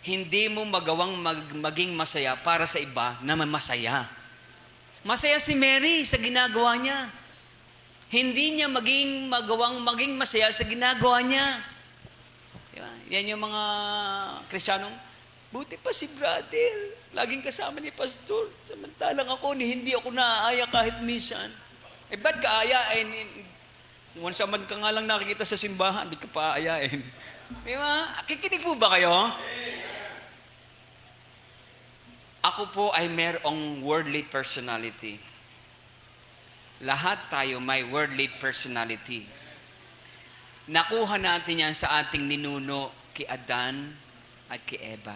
Hindi mo magawang maging masaya para sa iba na masaya. Masaya si Mary sa ginagawa niya. Hindi niya magawang maging masaya sa ginagawa niya. Diba? Yan yung mga Kristiyanong, buti pa si brother. Laging kasama ni pastor. Samantalang ako, hindi ako naaaya kahit minsan. Ba't ka aayain? Once a month ka nga lang nakikita sa simbahan, ba't ka pa aayain? Diba? Kikinig po ba kayo? Ako po ay merong worldly personality. Lahat tayo may worldly personality. Nakuha natin yan sa ating ninuno kay Adan at kay Eva.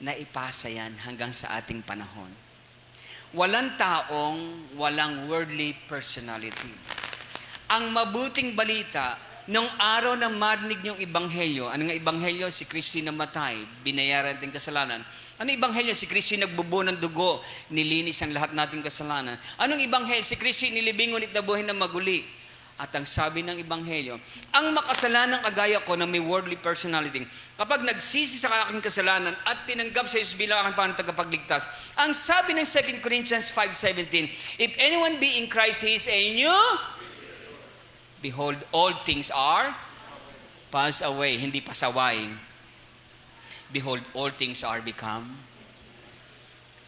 Naipasa yan hanggang sa ating panahon. Walang taong walang worldly personality. Ang mabuting balita, nung araw na marinig niyong ebanghelyo, ano nga ebanghelyo? Si Kristo namatay, binayaran ating kasalanan. Ano ebanghelyo? Si Kristo nagbubo ng dugo, nilinis ang lahat nating kasalanan. Anong ebanghelyo? Si Kristo nilibingon at nabuhay na maguli. At ang sabi ng ebanghelyo, ang makasalanang kagaya ko na may worldly personality, kapag nagsisi sa aking kasalanan at tinanggap sa Diyos bilang aking Panginoon tagapagligtas, ang sabi ng 2 Corinthians 5:17, if anyone be in Christ, he is a new behold, all things are passed away, hindi pasaway. Behold, all things are become.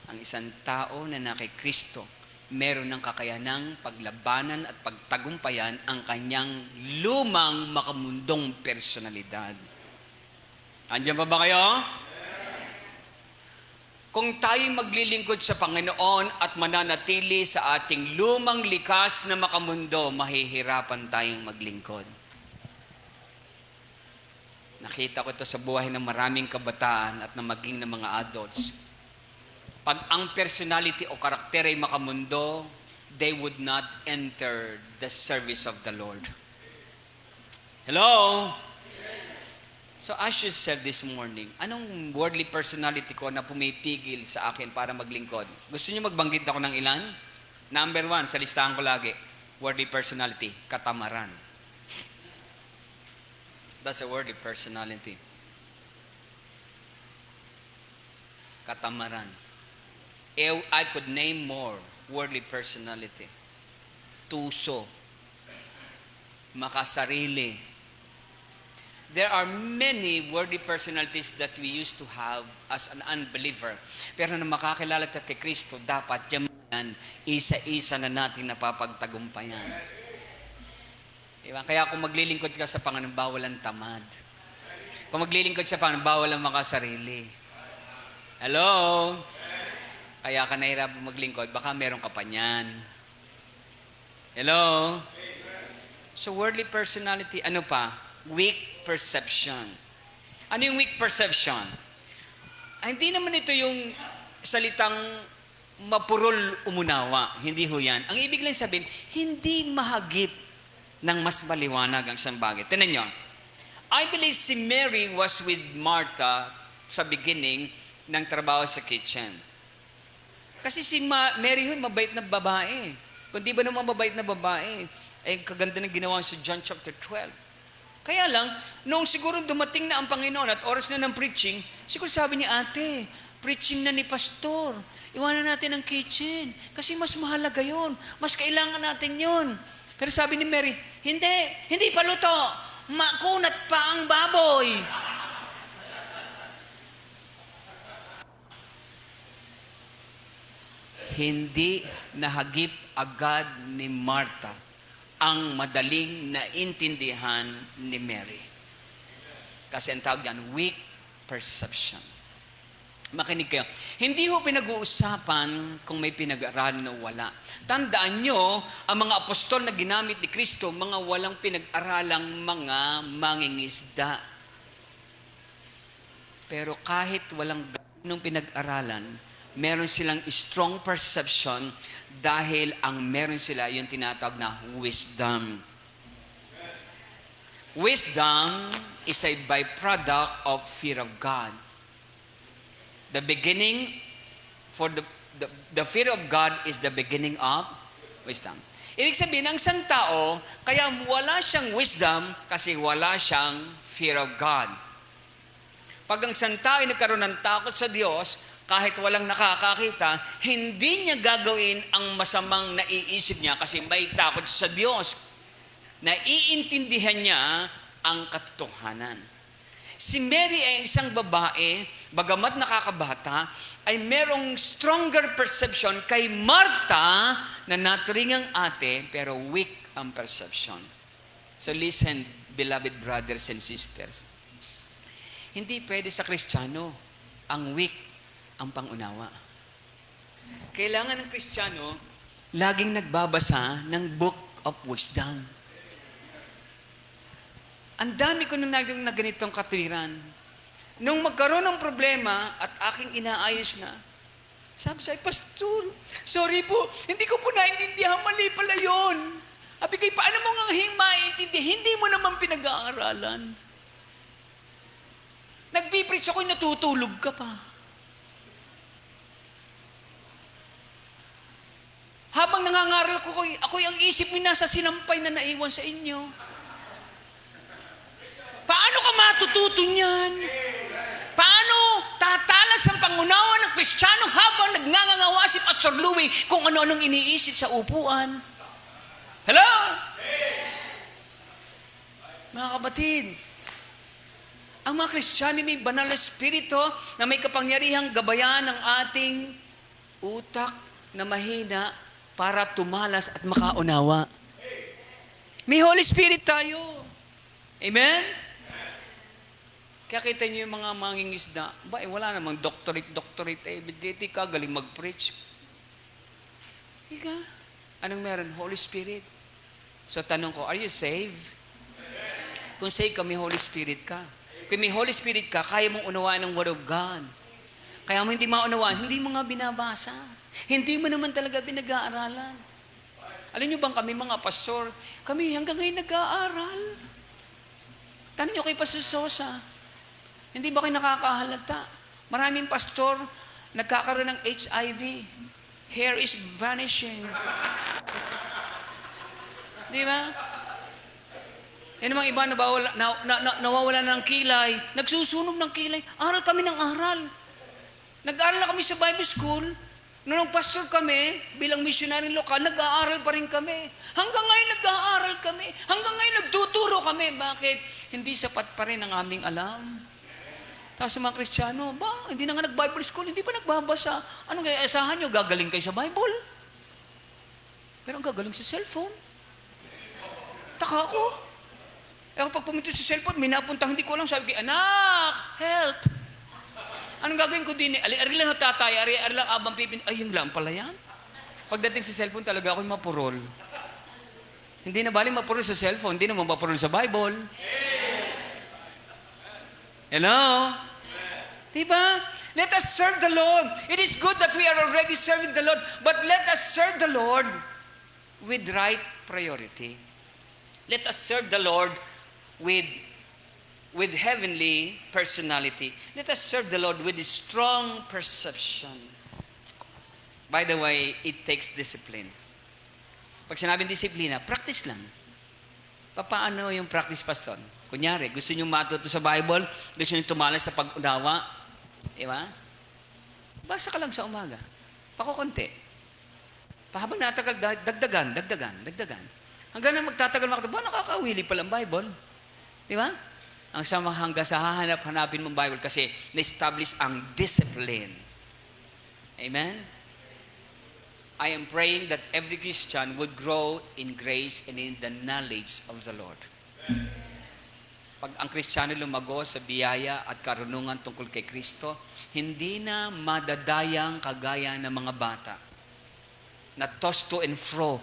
Ang isang tao na nakay Kristo, meron ng kakayanang paglabanan at pagtagumpayan ang kanyang lumang makamundong personalidad. Andiyan pa ba kayo? Kung tayo maglilingkod sa Panginoon at mananatili sa ating lumang likas na makamundo, mahihirapan tayong maglingkod. Nakita ko ito sa buhay ng maraming kabataan at na maging ng mga adults. Pag ang personality o karakter ay makamundo, they would not enter the service of the Lord. Hello? So ask yourself this morning, anong worldly personality ko na pumipigil sa akin para maglingkod? Gusto niyo magbanggit ako ng ilan? Number 1, sa listahan ko lagi, worldly personality, katamaran. That's a worldly personality. Katamaran. I could name more worldly personality. Tuso. Makasarili. There are many worldly personalities that we used to have as an unbeliever. Pero nang makakilala tayo kay Kristo, dapat yan, isa-isa na natin napapagtagumpayan. Diba? Kaya kung maglilingkod ka sa Panginoon, bawal ang tamad. Kung maglilingkod sa Panginoon, bawal ang makasarili. Hello? Kaya ka nahirapan maglingkod, baka meron ka pa niyan. Hello? So worldly personality, ano pa? Weak perception. Ano yung weak perception? Hindi naman ito yung salitang mapurol umunawa. Hindi ho yan. Ang ibig lang sabihin, hindi mahagip ng mas maliwanag ang isang bagay. Tignan nyo. I believe si Mary was with Martha sa beginning ng trabaho sa kitchen. Kasi si Mary ho, mabait na babae. Kung di ba naman mabait na babae, ay kaganda ng ginawa sa John chapter 12. Kaya lang, nung siguro dumating na ang Panginoon at oras na ng preaching, siguro sabi niya, ate, preaching na ni pastor. Iwanan natin ang kitchen. Kasi mas mahalaga yon. Mas kailangan natin yon. Pero sabi ni Mary, hindi paluto. Makunat pa ang baboy. hindi nahagip agad ni Martha ang madaling naintindihan ni Mary. Kasi ang tawag yan, weak perception. Makinig kayo. Hindi ho pinag-uusapan kung may pinag-aralan o wala. Tandaan nyo, ang mga apostol na ginamit ni Kristo, mga walang pinag-aralang mga mangingisda. Pero kahit walang ganong pinag-aralan, meron silang strong perception dahil ang meron sila yung tinatawag na wisdom. Wisdom is a byproduct of fear of God. The beginning for the fear of God is the beginning of wisdom. Ibig sabihin, ang isang tao, kaya wala siyang wisdom kasi wala siyang fear of God. Pag ang isang tao ay nagkaroon ng takot sa Diyos, kahit walang nakakakita, hindi niya gagawin ang masamang naiisip niya kasi may takot sa Diyos. Naiintindihan niya ang katotohanan. Si Mary ay isang babae, bagamat nakakabata, ay merong stronger perception kay Martha na naturingang ate, pero weak ang perception. So listen, beloved brothers and sisters. Hindi pwede sa Kristiyano ang weak ang pangunawa. Kailangan ng Kristiyano laging nagbabasa ng Book of Wisdom. Ang dami ko nang na ganitong katwiran. Nung magkaroon ng problema at aking inaayos na, sabi sa'yo, Pastor, sorry po, hindi ko po naintindihan, mali pala yun. Sabi kayo, paano mo nga maintindihan? Hindi mo naman pinag-aaralan. Nagpipreach ako, natutulog ka pa. Habang nangangaral ko, ako ang isip mo nasa sinampay na naiwan sa inyo. Paano ka matututo niyan? Paano tatalas ang pangunawa ng Kristiyano habang nagngangawa si Pastor Louie kung ano-anong iniisip sa upuan? Hello? Mga kapatid, ang mga Kristiyano may banal na espiritu na may kapangyarihang gabayan ng ating utak na mahina para tumalas at makaunawa. May Holy Spirit tayo. Amen? Kaya kita niyo yung mga mangingisda, wala namang doctorate, di ka galing mag-preach. Di ka? Anong meron? Holy Spirit. So tanong ko, are you saved? Kung saved ka, may Holy Spirit ka. Kung may Holy Spirit ka, kaya mong unawaan ng Word of God. Kaya mo hindi maunawaan, hindi mo nga binabasa. Hindi mo naman talaga pinag-aaralan. Alam niyo bang kami mga pastor, kami hanggang ngayon nag-aaral. Tanong niyo kay Pastor Sosa, hindi ba kayo nakakahalata? Maraming pastor nagkakaroon ng HIV. Hair is vanishing. Di ba? Yan namang iba nawawala ng kilay. Nagsusunog ng kilay. Aral kami ng aral. Nag-aaral na kami sa Bible School. Noong pastor kami, bilang missionary lokal, nag-aaral pa rin kami. Hanggang ngayon nag-aaral kami. Hanggang ngayon nagtuturo kami. Bakit? Hindi sapat pa rin ang aming alam. Tapos sa mga Kristiyano, hindi na nga nag-Bible school, hindi pa nagbabasa. Anong kaya asahan nyo? Gagaling kayo sa Bible? Pero ang gagaling sa cellphone. Taka ako. Pag pumunta sa cellphone, may napuntang hindi ko alam. Sabi ko, anak, help. Anong gagawin ko din? Ari lang natatay, ari lang abang pipin. Ay, yung lang pala yan. Pagdating sa cellphone, talaga ako'y mapurol. Hindi na baling mapurol sa cellphone, hindi naman mapurol sa Bible. Hello? Diba? Let us serve the Lord. It is good that we are already serving the Lord, but let us serve the Lord with right priority. Let us serve the Lord with heavenly personality. Let us serve the Lord with a strong perception. By the way, it takes discipline. Pag sinabing disiplina, practice lang. Paano yung practice, Pastor? Kunyari, gusto nyo matuto sa Bible, gusto nyo tumalas sa pag-unawa, di ba? Basa ka lang sa umaga. Pakukunti. Pahabang natagal, dagdagan. Hanggang na magtatagal nakakawili palang Bible. Di ba? Ang sama hanggang sa hanapin mong Bible kasi na-establish ang discipline. Amen? I am praying that every Christian would grow in grace and in the knowledge of the Lord. Pag ang Kristiyano lumago sa biyaya at karunungan tungkol kay Kristo, hindi na madadayang kagaya ng mga bata na tossed to and fro.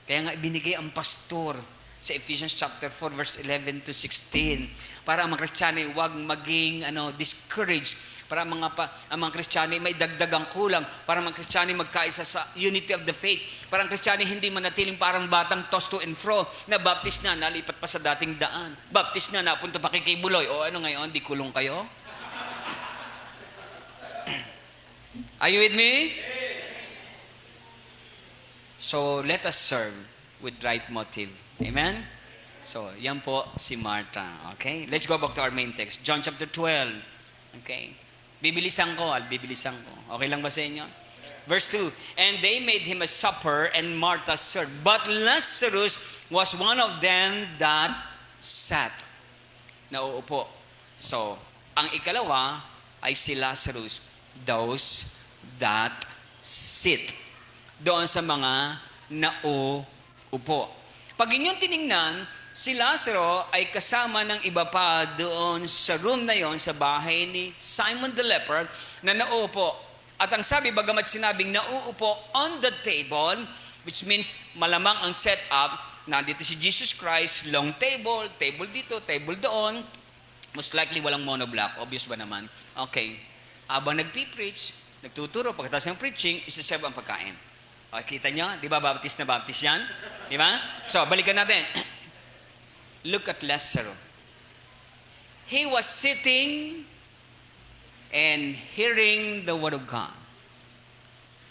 Kaya nga ibinigay ang pastor sa Ephesians chapter 4 verse 11 to 16 para ang mga Kristiyano ay huwag maging discouraged, para ang mga Kristiyano ay may dagdagang kulang, para ang mga Kristiyano ay magkaisa sa unity of the faith, para ang Kristiyano ay hindi manatiling parang batang tossed to and fro na baptist na, nalipat pa sa dating daan, baptist na, napunta pa kay Buloy, o ano ngayon, di kulong kayo? Are you with me? So, let us serve with right motive. Amen? So, yan po si Martha. Okay? Let's go back to our main text. John chapter 12. Okay? Bibilisan ko. Okay lang ba sa inyo? Verse 2. And they made him a supper, and Martha served. But Lazarus was one of them that sat. Nauupo. So, ang ikalawa ay si Lazarus. Those that sit. Doon sa mga nauupo. Pag inyong tiningnan, si Lazaro ay kasama ng iba pa doon sa room na yon, sa bahay ni Simon the leper, na nauupo. At ang sabi, bagamat sinabing nauupo on the table, which means malamang ang setup, nandito si Jesus Christ, long table, table dito, table doon, most likely walang monoblock, obvious ba naman? Okay. Habang nagpipreach, nagtuturo, pagkatapos ng preaching, isiserve ang pagkain. Okay, kita nyo? Di ba baptist na baptist yan? Di ba? So, balikan natin. Look at Lazarus. He was sitting and hearing the word of God.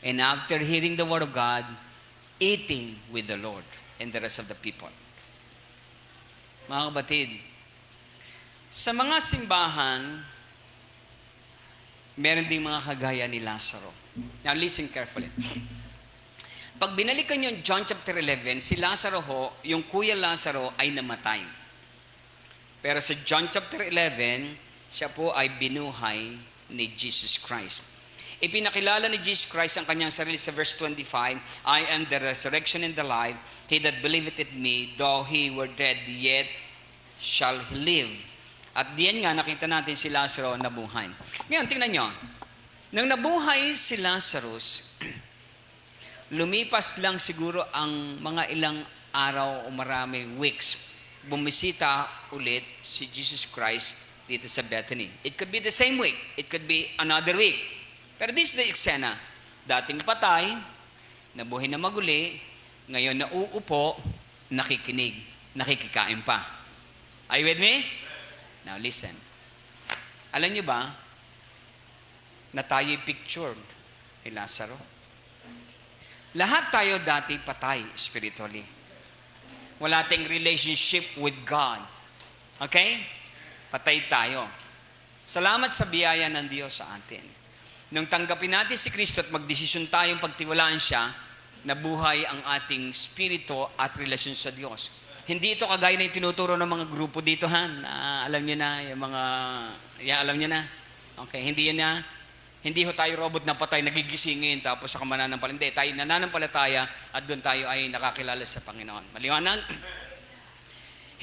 And after hearing the word of God, eating with the Lord and the rest of the people. Mga kapatid, sa mga simbahan, meron ding mga kagaya ni Lazaro. Now, listen carefully. Pag binalikan yung John chapter 11, si Lazaro ho, yung kuya Lazaro ay namatay. Pero sa John chapter 11, siya po ay binuhay ni Jesus Christ. Ipinakilala ni Jesus Christ ang kanyang sarili sa verse 25, I am the resurrection and the life. He that believeth in me, though he were dead, yet shall he live. At diyan nga, nakita natin si Lazaro nabuhay. Ngayon, tingnan nyo. Nang nabuhay si Lazarus, lumipas lang siguro ang mga ilang araw o maraming weeks, bumisita ulit si Jesus Christ dito sa Bethany. It could be the same week. It could be another week. Pero this is the eksena. Dating patay, nabuhay na maguli, ngayon nauupo, nakikinig, nakikikain pa. Are you with me? Now listen. Alam niyo ba na tayo'y pictured ni Lazaro? Lahat tayo dati patay spiritually. Wala tayong relationship with God. Okay? Patay tayo. Salamat sa biyaya ng Diyos sa atin. Nung tanggapin natin si Kristo at magdesisyon tayong pagtiwalaan siya, nabuhay ang ating spirito at relasyon sa Diyos. Hindi ito kagaya na yung tinuturo ng mga grupo dito, alam niyo na, yung mga, alam niyo na. Okay, hindi yan na. Hindi ho tayo robot na patay, nagigisingin, tapos sa mananampalataya. Hindi, tayo nananampalataya at doon tayo ay nakakilala sa Panginoon. Maliwanag?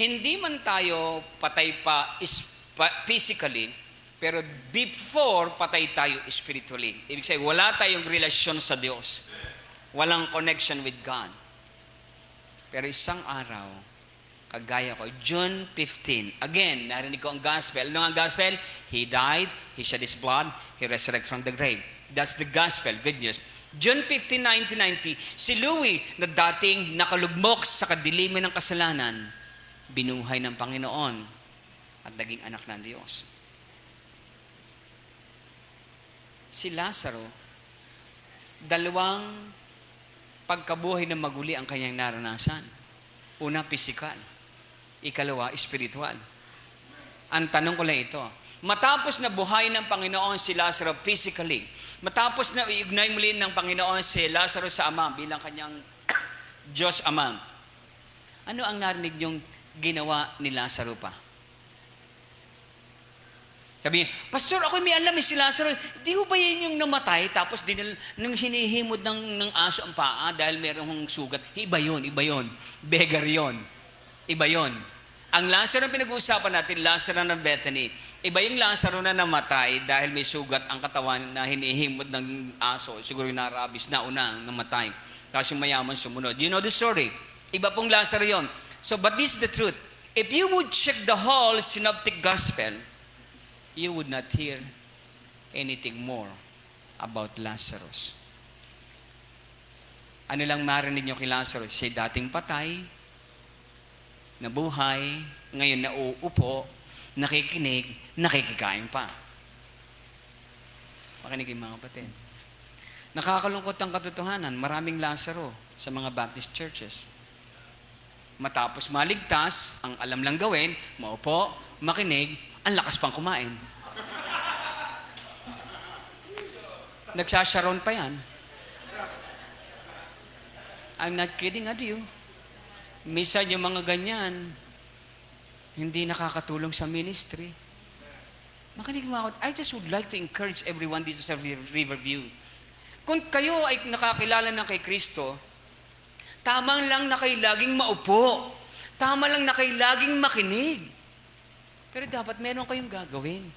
Hindi man tayo patay pa physically, pero before patay tayo spiritually. Ibig sabihin, wala tayong relasyon sa Diyos. Walang connection with God. Pero isang araw, kagaya ko, June 15. Again, narinig ko ang gospel. Ano ang gospel? He died, He shed His blood, He resurrected from the grave. That's the gospel. Good news. June 15, 1990, si Louis na dating nakalugmok sa kadiliman ng kasalanan, binuhay ng Panginoon at naging anak ng Diyos. Si Lazaro, dalawang pagkabuhay ng maguli ang kanyang naranasan. Una, physical. Ikalawa, spiritual. Ang tanong ko lang ito, matapos na buhay ng Panginoon si Lazaro physically, matapos na i-ignite muli ng Panginoon si Lazaro sa Ama bilang kanyang Diyos Ama, ano ang narinig niyong ginawa ni Lazaro pa? Sabi niya, Pastor, ako may alam, si Lazaro. Di ho ba yun yung namatay? Tapos nung hinihimod ng aso ang paa dahil merong sugat. Iba yun. Beggar yun. Iba yun. Ang Lazaro na pinag-uusapan natin, Lazaro ng Bethany. Iba yung Lazaro na namatay dahil may sugat ang katawan na hinihimod ng aso. Siguro yung narabis na unang namatay. Tapos yung mayaman sumunod. You know the story. Iba pong Lazaro yun. So, but this is the truth. If you would check the whole synoptic gospel, you would not hear anything more about Lazarus. Ano lang marinig nyo kay Lazarus? Siya dating patay, nabuhay, ngayon nauupo, nakikinig, nakikikain pa. Makinig yung mga kapatid. Nakakalungkot ang katotohanan, maraming Lazaro sa mga Baptist churches. Matapos maligtas, ang alam lang gawin, maupo, makinig, ang lakas pang kumain. Nagsasharon pa yan. I'm not kidding at you. Minsan yung mga ganyan, hindi nakakatulong sa ministry. Makinig mga I just would like to encourage everyone dito sa Riverview. Kung kayo ay nakakilala na kay Kristo, tama lang na kayo laging maupo. Tama lang na kayo laging makinig. Pero dapat meron kayong gagawin.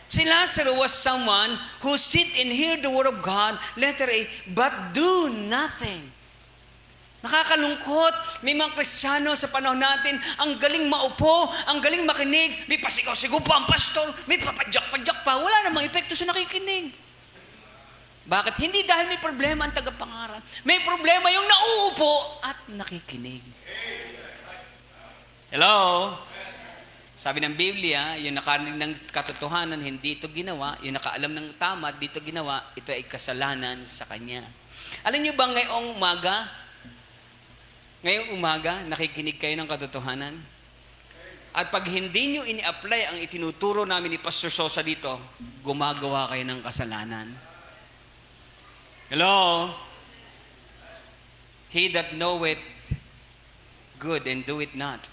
Si Lazarus was someone who sit and hear the word of God, letter A, but do nothing. Nakakalungkot. May mga Kristiyano sa panahon natin, ang galing maupo, ang galing makinig, may pasigaw-sigaw pa ang pastor, may papadyak-padyak pa. Wala namang epekto sa nakikinig. Bakit? Hindi dahil may problema ang tagapangaral. May problema yung nauupo at nakikinig. Hello? Sabi ng Biblia, yung nakarinig ng katotohanan, hindi ito ginawa. Yung nakaalam ng tama, dito ginawa, ito ay kasalanan sa kanya. Alam niyo ba ngayong umaga, nakikinig kayo ng katotohanan? At pag hindi niyo ini-apply ang itinuturo namin ni Pastor Sosa dito, gumagawa kayo ng kasalanan. Hello? He that knoweth good and do it not,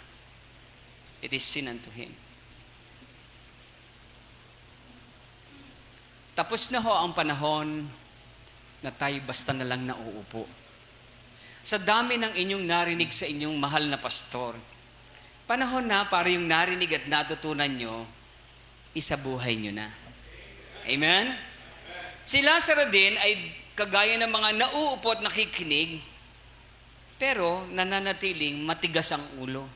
it is sin unto him. Tapos na ho ang panahon na tayo basta na lang nauupo. Sa dami ng inyong narinig sa inyong mahal na pastor, panahon na para yung narinig at natutunan nyo, isabuhay nyo na. Amen? Si Lazaro din ay kagaya ng mga nauupo at nakikinig, pero nananatiling matigas ang ulo.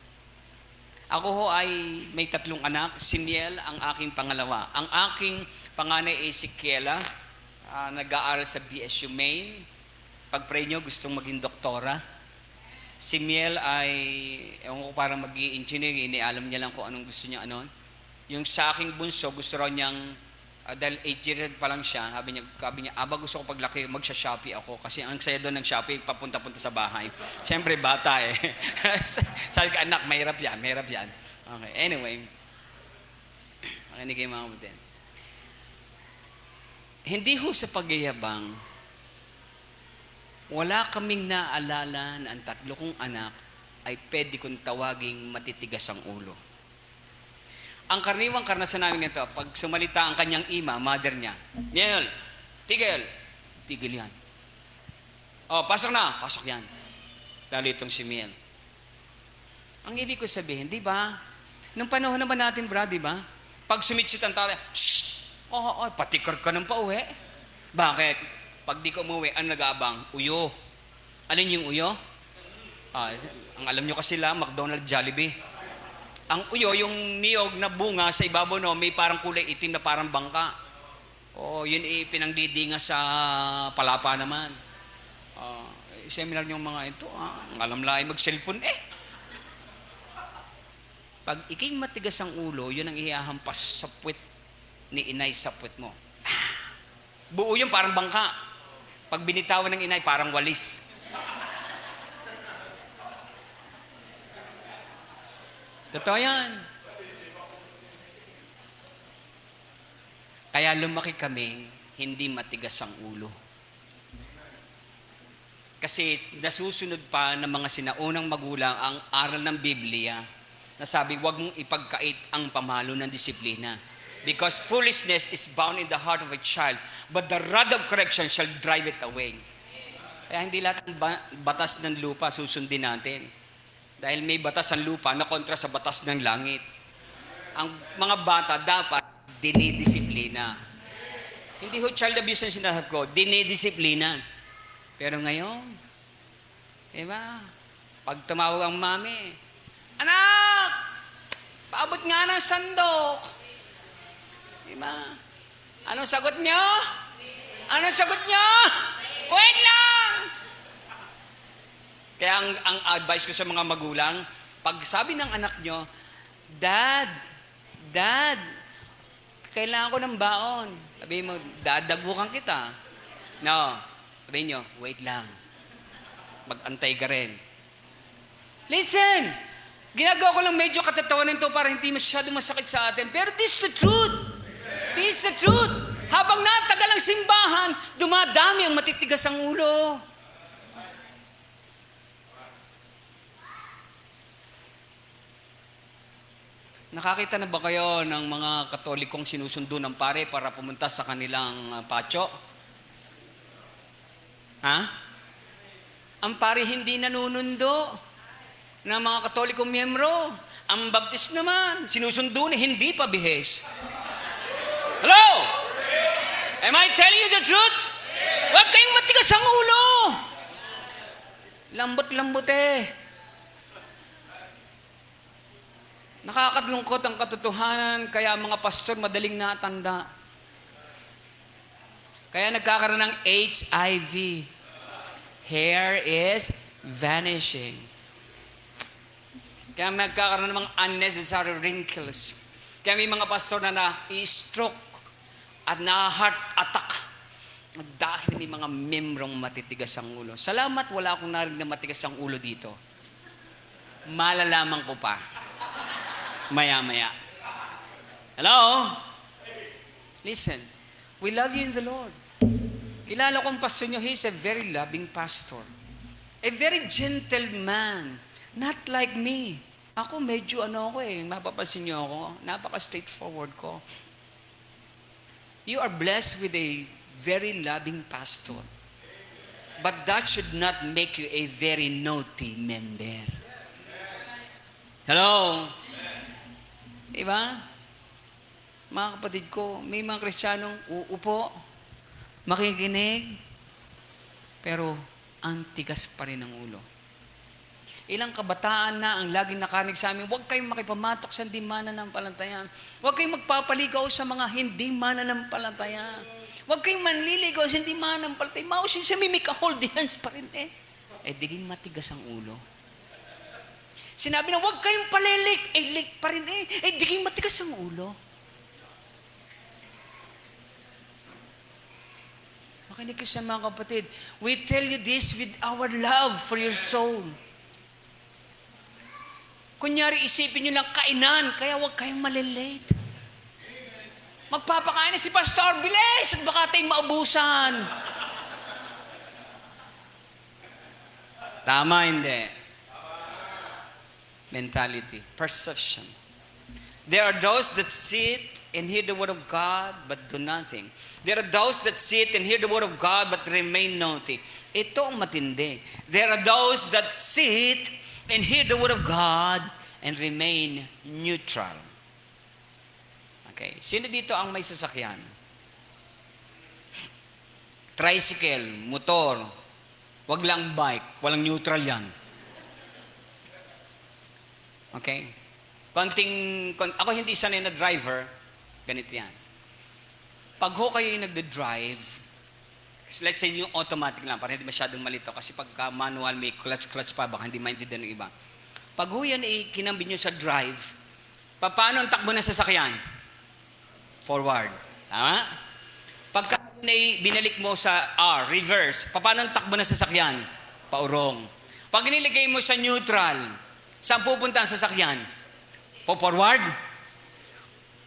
Ako ho ay may 3 anak. Si Miel ang aking pangalawa. Ang aking panganay ay si Kiela, nag-aaral sa BSU Maine. Pag-pray nyo, gustong maging doktora. Si Miel ay, ewan ko parang mag-i-engineer, inialam niya lang kung anong gusto niya anon. Yung sa aking bunso, gusto raw niyang, dahil 8 years pa lang siya, sabi niya, aba gusto ko paglaki, magsha-Shopee ako. Kasi ang saya doon ng Shopee, papunta-punta sa bahay. Siyempre, bata eh. Sabi ka, anak, mahirap yan. Okay, anyway. Makinig kayo mga kapatid. Hindi ho sa pagyayabang, wala kaming naalala na ang 3 kong anak ay pwede kong tawaging matitigas ang ulo. Ang karaniwang karanasan namin ito, pag sumalita ang kanyang ima, mother niya, Miel, tigil yan. Oh, pasok na, pasok yan. Lalo itong si Miel. Ang ibig ko sabihin, di ba? Nung panahon naman natin, bro, di ba? Pag sumitsit ang tao, shh! Patikar ka ng pauwi. Bakit? Pag di ka umuwi, ano nag-aabang? Uyo. Alin yung uyo? Ang alam nyo kasi lang, McDonald's, Jollibee. Ang uyo, yung niyog na bunga sa ibabaw, no, may parang kulay itim na parang bangka. Yun pinangdidinga sa palapa naman. Seminar yung mga ito, ang alam lang ay mag-cellphone Pag ikay matigas ang ulo, yun ang ihahampas sa puwet ni inay sa puwet mo. Buo yun, parang bangka. Pag binitawan ng inay, parang walis. Totoo yan. Kaya lumaki kami, hindi matigas ang ulo. Kasi nasusunod pa ng mga sinaunang magulang ang aral ng Biblia. Nasabi, huwag mong ipagkait ang pamalo ng disiplina. Because foolishness is bound in the heart of a child, but the rod of correction shall drive it away. Kaya hindi lahat ng batas ng lupa susundin natin. Dahil may batas ang lupa na kontra sa batas ng langit. Ang mga bata dapat dinidisiplina. Hindi ho child abuse ang sinasabi ko, dinidisiplina. Pero ngayon, diba? Pag tumawag ang mami, anak! Paabot nga ng sandok! Diba? Anong sagot nyo? Anong sagot nyo? Wait lang! Kaya ang advice ko sa mga magulang, pag sabi ng anak nyo, Dad, kailangan ko ng baon. Sabihin mo, dadagbukan kita. No. Sabihin nyo, wait lang. Mag-antay ka rin. Listen! Ginagawa ko lang medyo katatawanan to para hindi masyado masakit sa atin. Pero this is the truth. This is the truth. Habang natagal ang simbahan, dumadami ang matitigas ang ulo. Nakakita na ba kayo ng mga Katolikong sinusundo ng pare para pumunta sa kanilang patio? Ha? Ang pare hindi nanunundo ng mga Katolikong miyembro. Ang baptist naman, sinusundo na hindi pa bihis. Hello? Am I telling you the truth? Huwag kayong matigas ang ulo. Lambot-lambot eh. Nakakalungkot ang katotohanan, kaya mga pastor madaling natanda. Kaya nagkakaroon ng HIV. Hair is vanishing. Kaya nagkakaroon ng mga unnecessary wrinkles. Kaya may mga pastor na na-stroke at na-heart attack. Dahil may mga membrong matitigas ang ulo. Salamat, wala akong narinig na matigas ang ulo dito. Malalaman ko pa. Maya-maya. Hello? Listen, we love you in the Lord. Kilala kong pastor nyo, he's a very loving pastor. A very gentle man. Not like me. Ako medyo mapapansin nyo ako, napaka-straightforward ko. You are blessed with a very loving pastor. But that should not make you a very naughty member. Hello? Diba? Mga kapatid ko, may mga Kristiyanong uupo, makikinig, pero ang tigas pa rin ng ulo. Ilang kabataan na ang laging nakanig sa amin, huwag kayong makipamatok sa hindi mananampalataya. Huwag kayong magpapaligaw sa mga hindi mananampalataya. Huwag kayong manliligaw sa hindi mananampalataya. Mausin sa may hold hands pa rin eh. Diging matigas ang ulo. Sinabi na, huwag kayong palilik. Lik pa rin eh. Diging matigas ang ulo. Makinig kayo sa mga kapatid. We tell you this with our love for your soul. Kunyari, isipin nyo lang kainan, kaya huwag kayong malilate. Magpapakain na si Pastor, bilis! At baka tayong maubusan. Tama, hindi. Mentality, perception. There are those that sit and hear the word of God but do nothing. There are those that sit and hear the word of God but remain naughty. Ito ang matindi. There are those that sit and hear the word of God and remain neutral. Okay. Sino dito ang may sasakyan? Tricycle, motor, wag lang bike, walang neutral yan. Okay? Ako hindi sanay na driver, ganito yan. Pag ho kayo yung nagde-drive, let's say yung automatic lang, para hindi masyadong malito, kasi pagka manual may clutch pa, baka hindi maintindihan ng iba. Pag ho yan kinambi nyo sa drive, paano ang takbo ng sasakyan? Forward. Tama? Pagka binalik mo sa R, reverse, paano ang takbo ng sasakyan? Paurong. Pag niligay mo sa neutral, saan pupunta ang sasakyan? Po-forward?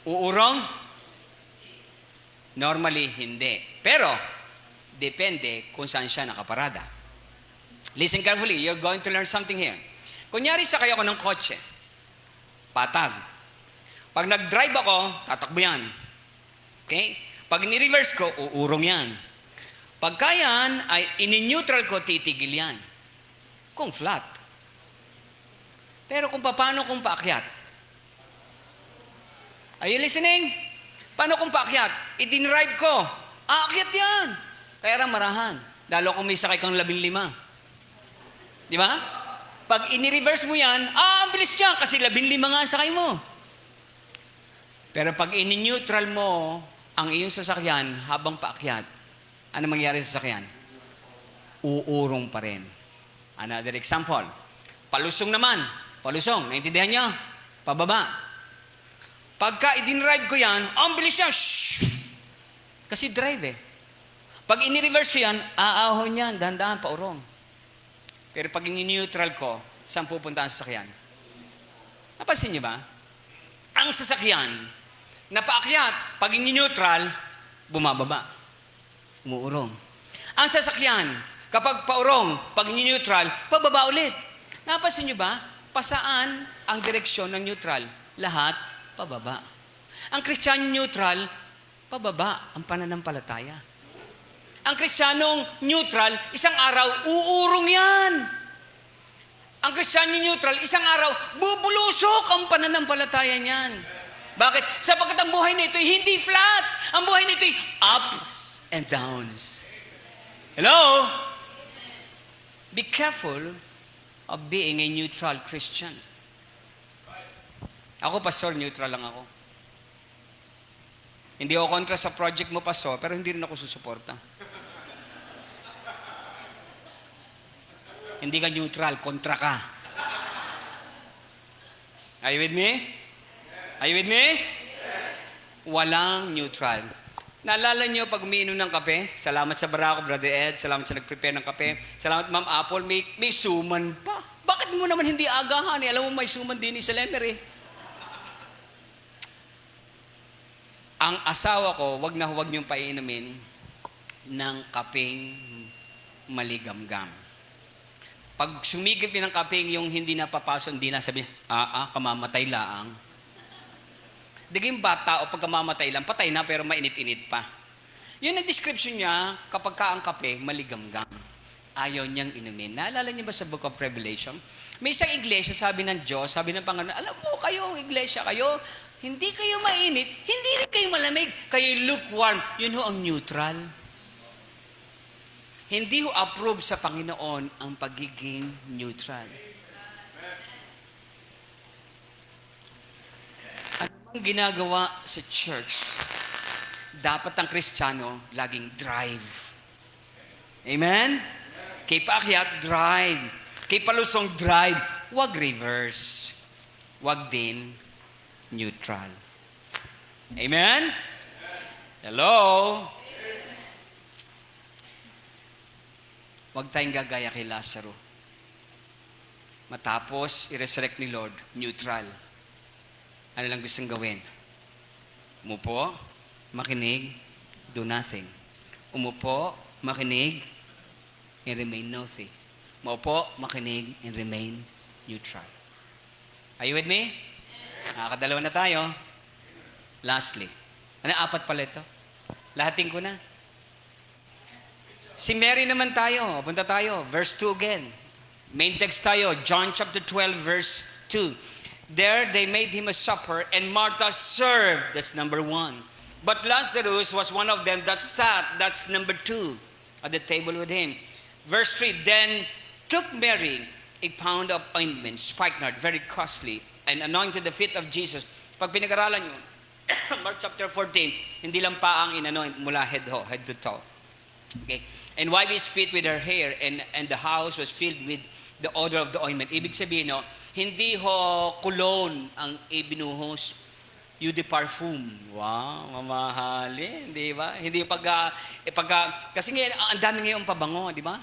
Uurong? Normally, hindi. Pero, depende kung saan siya nakaparada. Listen carefully, you're going to learn something here. Kunyari, sakay ako ng kotse. patag. Pag nag-drive ako, tatakbo yan. Okay? Pag ni-reverse ko, uurong yan. Pagka yan, ay ini-neutral ko, titigil yan. Kung flat. Pero kung paano kung paakyat? Are you listening? Paano kung paakyat? I-drive ko. Aakyat yan. Kaya marahan. Lalo kung may sakay kang 15. Di ba? Pag ini-reverse mo yan, ang bilis niya kasi 15 nga ang sakay mo. Pero pag ini-neutral mo ang iyong sasakyan habang paakyat, ano mangyari sa sasakyan? Uurong pa rin. Another example. Palusong naman. Palusong. Naintindihan niyo? Pababa. Pagka i-drive ko yan, ang bilis niya. Shhh! Kasi drive eh. Pag ini-reverse ko yan, aahon yan, dahan-dahan, paurong. Pero pag ini-neutral ko, saan pupunta ang sasakyan? Napansin niyo ba? Ang sasakyan, na paakyat, pag ini-neutral, bumababa. Umuurong. Ang sasakyan, kapag paurong, pag ini-neutral, pababa ulit. Napansin niyo ba? Pasaan ang direksyon ng neutral? Lahat, pababa. Ang Kristiyano neutral, pababa ang pananampalataya. Ang Kristiyanong neutral, isang araw, uurong yan. Ang Kristiyano neutral, isang araw, bubulusok ang pananampalataya niyan. Bakit? Sapagkat ang buhay nito ay hindi flat. Ang buhay nito ay ups and downs. Hello? Be careful of being a neutral Christian. Ako, pastor, neutral lang ako. Hindi ako kontra sa project mo, pastor, pero hindi rin ako susuporta. Hindi ka neutral, kontra ka. Are you with me? Are you with me? Walang neutral. Naalala niyo pag umiinom ng kape? Salamat sa Barako, Brother Ed. Salamat sa nag-prepare ng kape. Salamat, Ma'am Apple. May suman pa. Bakit mo naman hindi agahan? Alam mo may suman din sa Lemer eh. Ang asawa ko, wag na huwag niyong painumin ng kapeng maligamgam. Pag sumigip ng kapeng yung hindi napapasok, hindi na sabi, kamamatay laang. Diging bata o pagkamamatay lang, patay na pero mainit-init pa. Yun ang description niya kapag ka ang kape, maligamgam. Ayaw niyang inumin. Naalala niyo ba sa Book of Revelation? May isang iglesia, sabi ng Diyos, sabi ng Panginoon, alam mo kayo, iglesia kayo, hindi kayo mainit, hindi rin kayo malamig, kayo lukewarm. Yun ho ang neutral. Hindi ho approve sa Panginoon ang pagiging neutral. Ano ang ginagawa sa church? Dapat ang Kristiyano laging drive. Amen? Kay paakyat, drive. Kay palusong, drive. Huwag reverse. Huwag din neutral. Amen? Hello? Huwag tayong gagaya kay Lazaro. Matapos, i-resurrect ni Lord, neutral. Ano lang gustong gawin? Umupo, makinig, do nothing. Umupo, makinig, and remain nothing. Maupo, makinig, and remain neutral. Are you with me? Nakakadalawa na tayo. Lastly. Apat pala ito? Lahatin ko na. Si Mary naman tayo. Punta tayo. Verse 2 again. Main text tayo. John chapter 12, verse 2. There they made him a supper, and Martha served. That's number 1. But Lazarus was one of them that sat. That's number 2. At the table with him. Verse 3. Then took Mary a pound of ointment, spikenard, very costly, and anointed the feet of Jesus. Pag pinag-aralan nyo, Mark chapter 14, hindi lang pa ang inanoint mula head to toe. Okay. And wiped his feet with her hair, and the house was filled with the odor of the ointment. Ibig sabihin, no, hindi ho cologne ang ibinuhos, eau de parfum. Wow, mamahalin, di ba? Hindi kasi ngayon, ang dami ngayon pabango, di ba?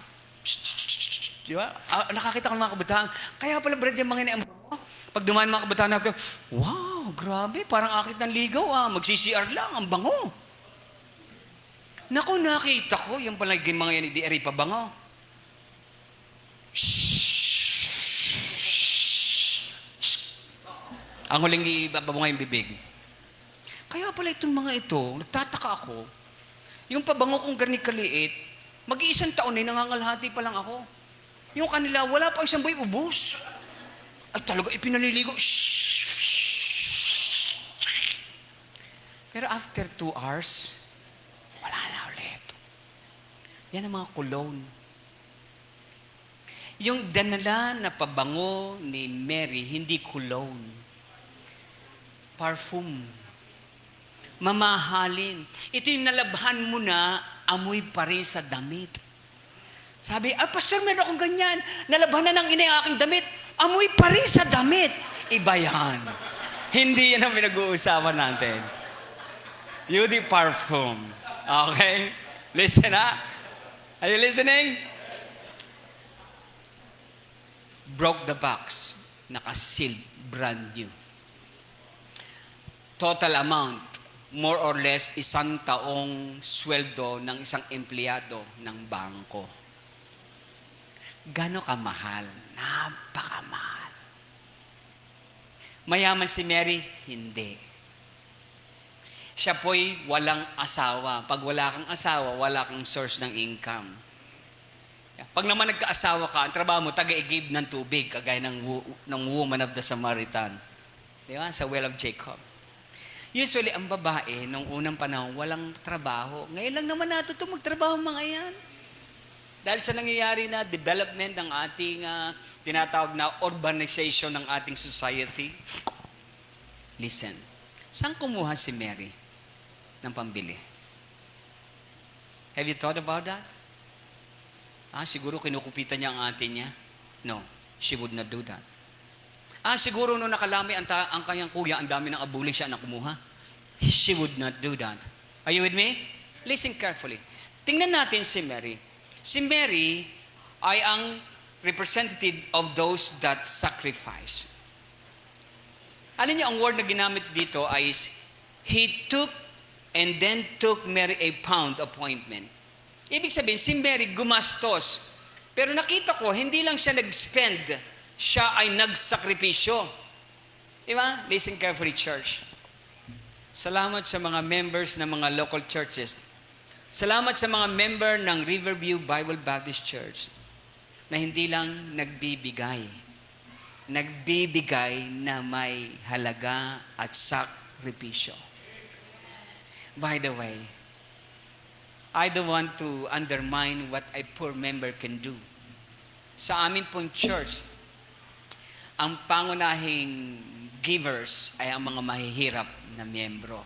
Di ba? Nakakita ko ng mga kabataan, kaya pala Brad, yung mga ang bango. Pag dumaan mga kabataan ako, wow, grabe, parang akit ng ligaw, magsi-CR lang, ang bango. Naku, nakita ko, yung palagi mga yan, hindi eri pa bango. Ang huling ibabunga yung bibig. Kaya pala itong mga ito, nagtataka ako, yung pabango kong ganit kaliit, mag-iisang taon na nangangalhati pa lang ako. Yung kanila, wala pa isang buhay, ubos. Ay talaga, ipinaliligo. Pero after 2 hours, wala na ulit. Yan ang mga cologne. Yung danala na pabango ni Mary, hindi cologne. Parfum. Mamahalin. Ito yung nalabhan mo na, amoy pa rin sa damit. Sabi, pastor, meron akong ganyan. Nalabhan na ng ina yung aking damit. Amoy pa rin sa damit. Iba yan. Hindi yan ang pinag-uusapan natin. Beauty parfum. Okay? Listen ha. Are you listening? Broke the box. Naka-sealed. Brand new. Total amount. More or less, 1 taong sweldo ng isang empleyado ng bangko. Gano'n kamahal? Napakamahal. Mayaman si Mary? Hindi. Siya po'y walang asawa. Pag wala kang asawa, wala kang source ng income. Pag naman nagkaasawa ka, ang trabaho mo, taga-igib ng tubig, kagaya ng woman of the Samaritan. Di ba? Sa well of Jacob. Usually, ang babae, nung unang panahon, walang trabaho. Ngayon lang naman natuto magtrabaho mga yan. Dahil sa nangyayari na development ng ating tinatawag na urbanization ng ating society. Listen, saan kumuha si Mary ng pambili? Have you thought about that? Siguro kinukupitan niya ang ate niya? No, she would not do that. Siguro nung nakalami ang kanyang kuya, ang dami ng abuling siya na kumuha. She would not do that. Are you with me? Listen carefully. Tingnan natin si Mary. Si Mary ay ang representative of those that sacrifice. Alin niyo ang word na ginamit dito ay he took and then took Mary a pound appointment. Ibig sabihin, si Mary gumastos. Pero nakita ko, hindi lang siya nag-spend, siya ay nagsakripisyo. Diba? Listen carefully, church. Salamat sa mga members ng mga local churches. Salamat sa mga member ng Riverview Bible Baptist Church na hindi lang nagbibigay. Nagbibigay na may halaga at sakripisyo. By the way, I don't want to undermine what a poor member can do. Sa amin pong church, ang pangunahing givers ay ang mga mahihirap na miyembro.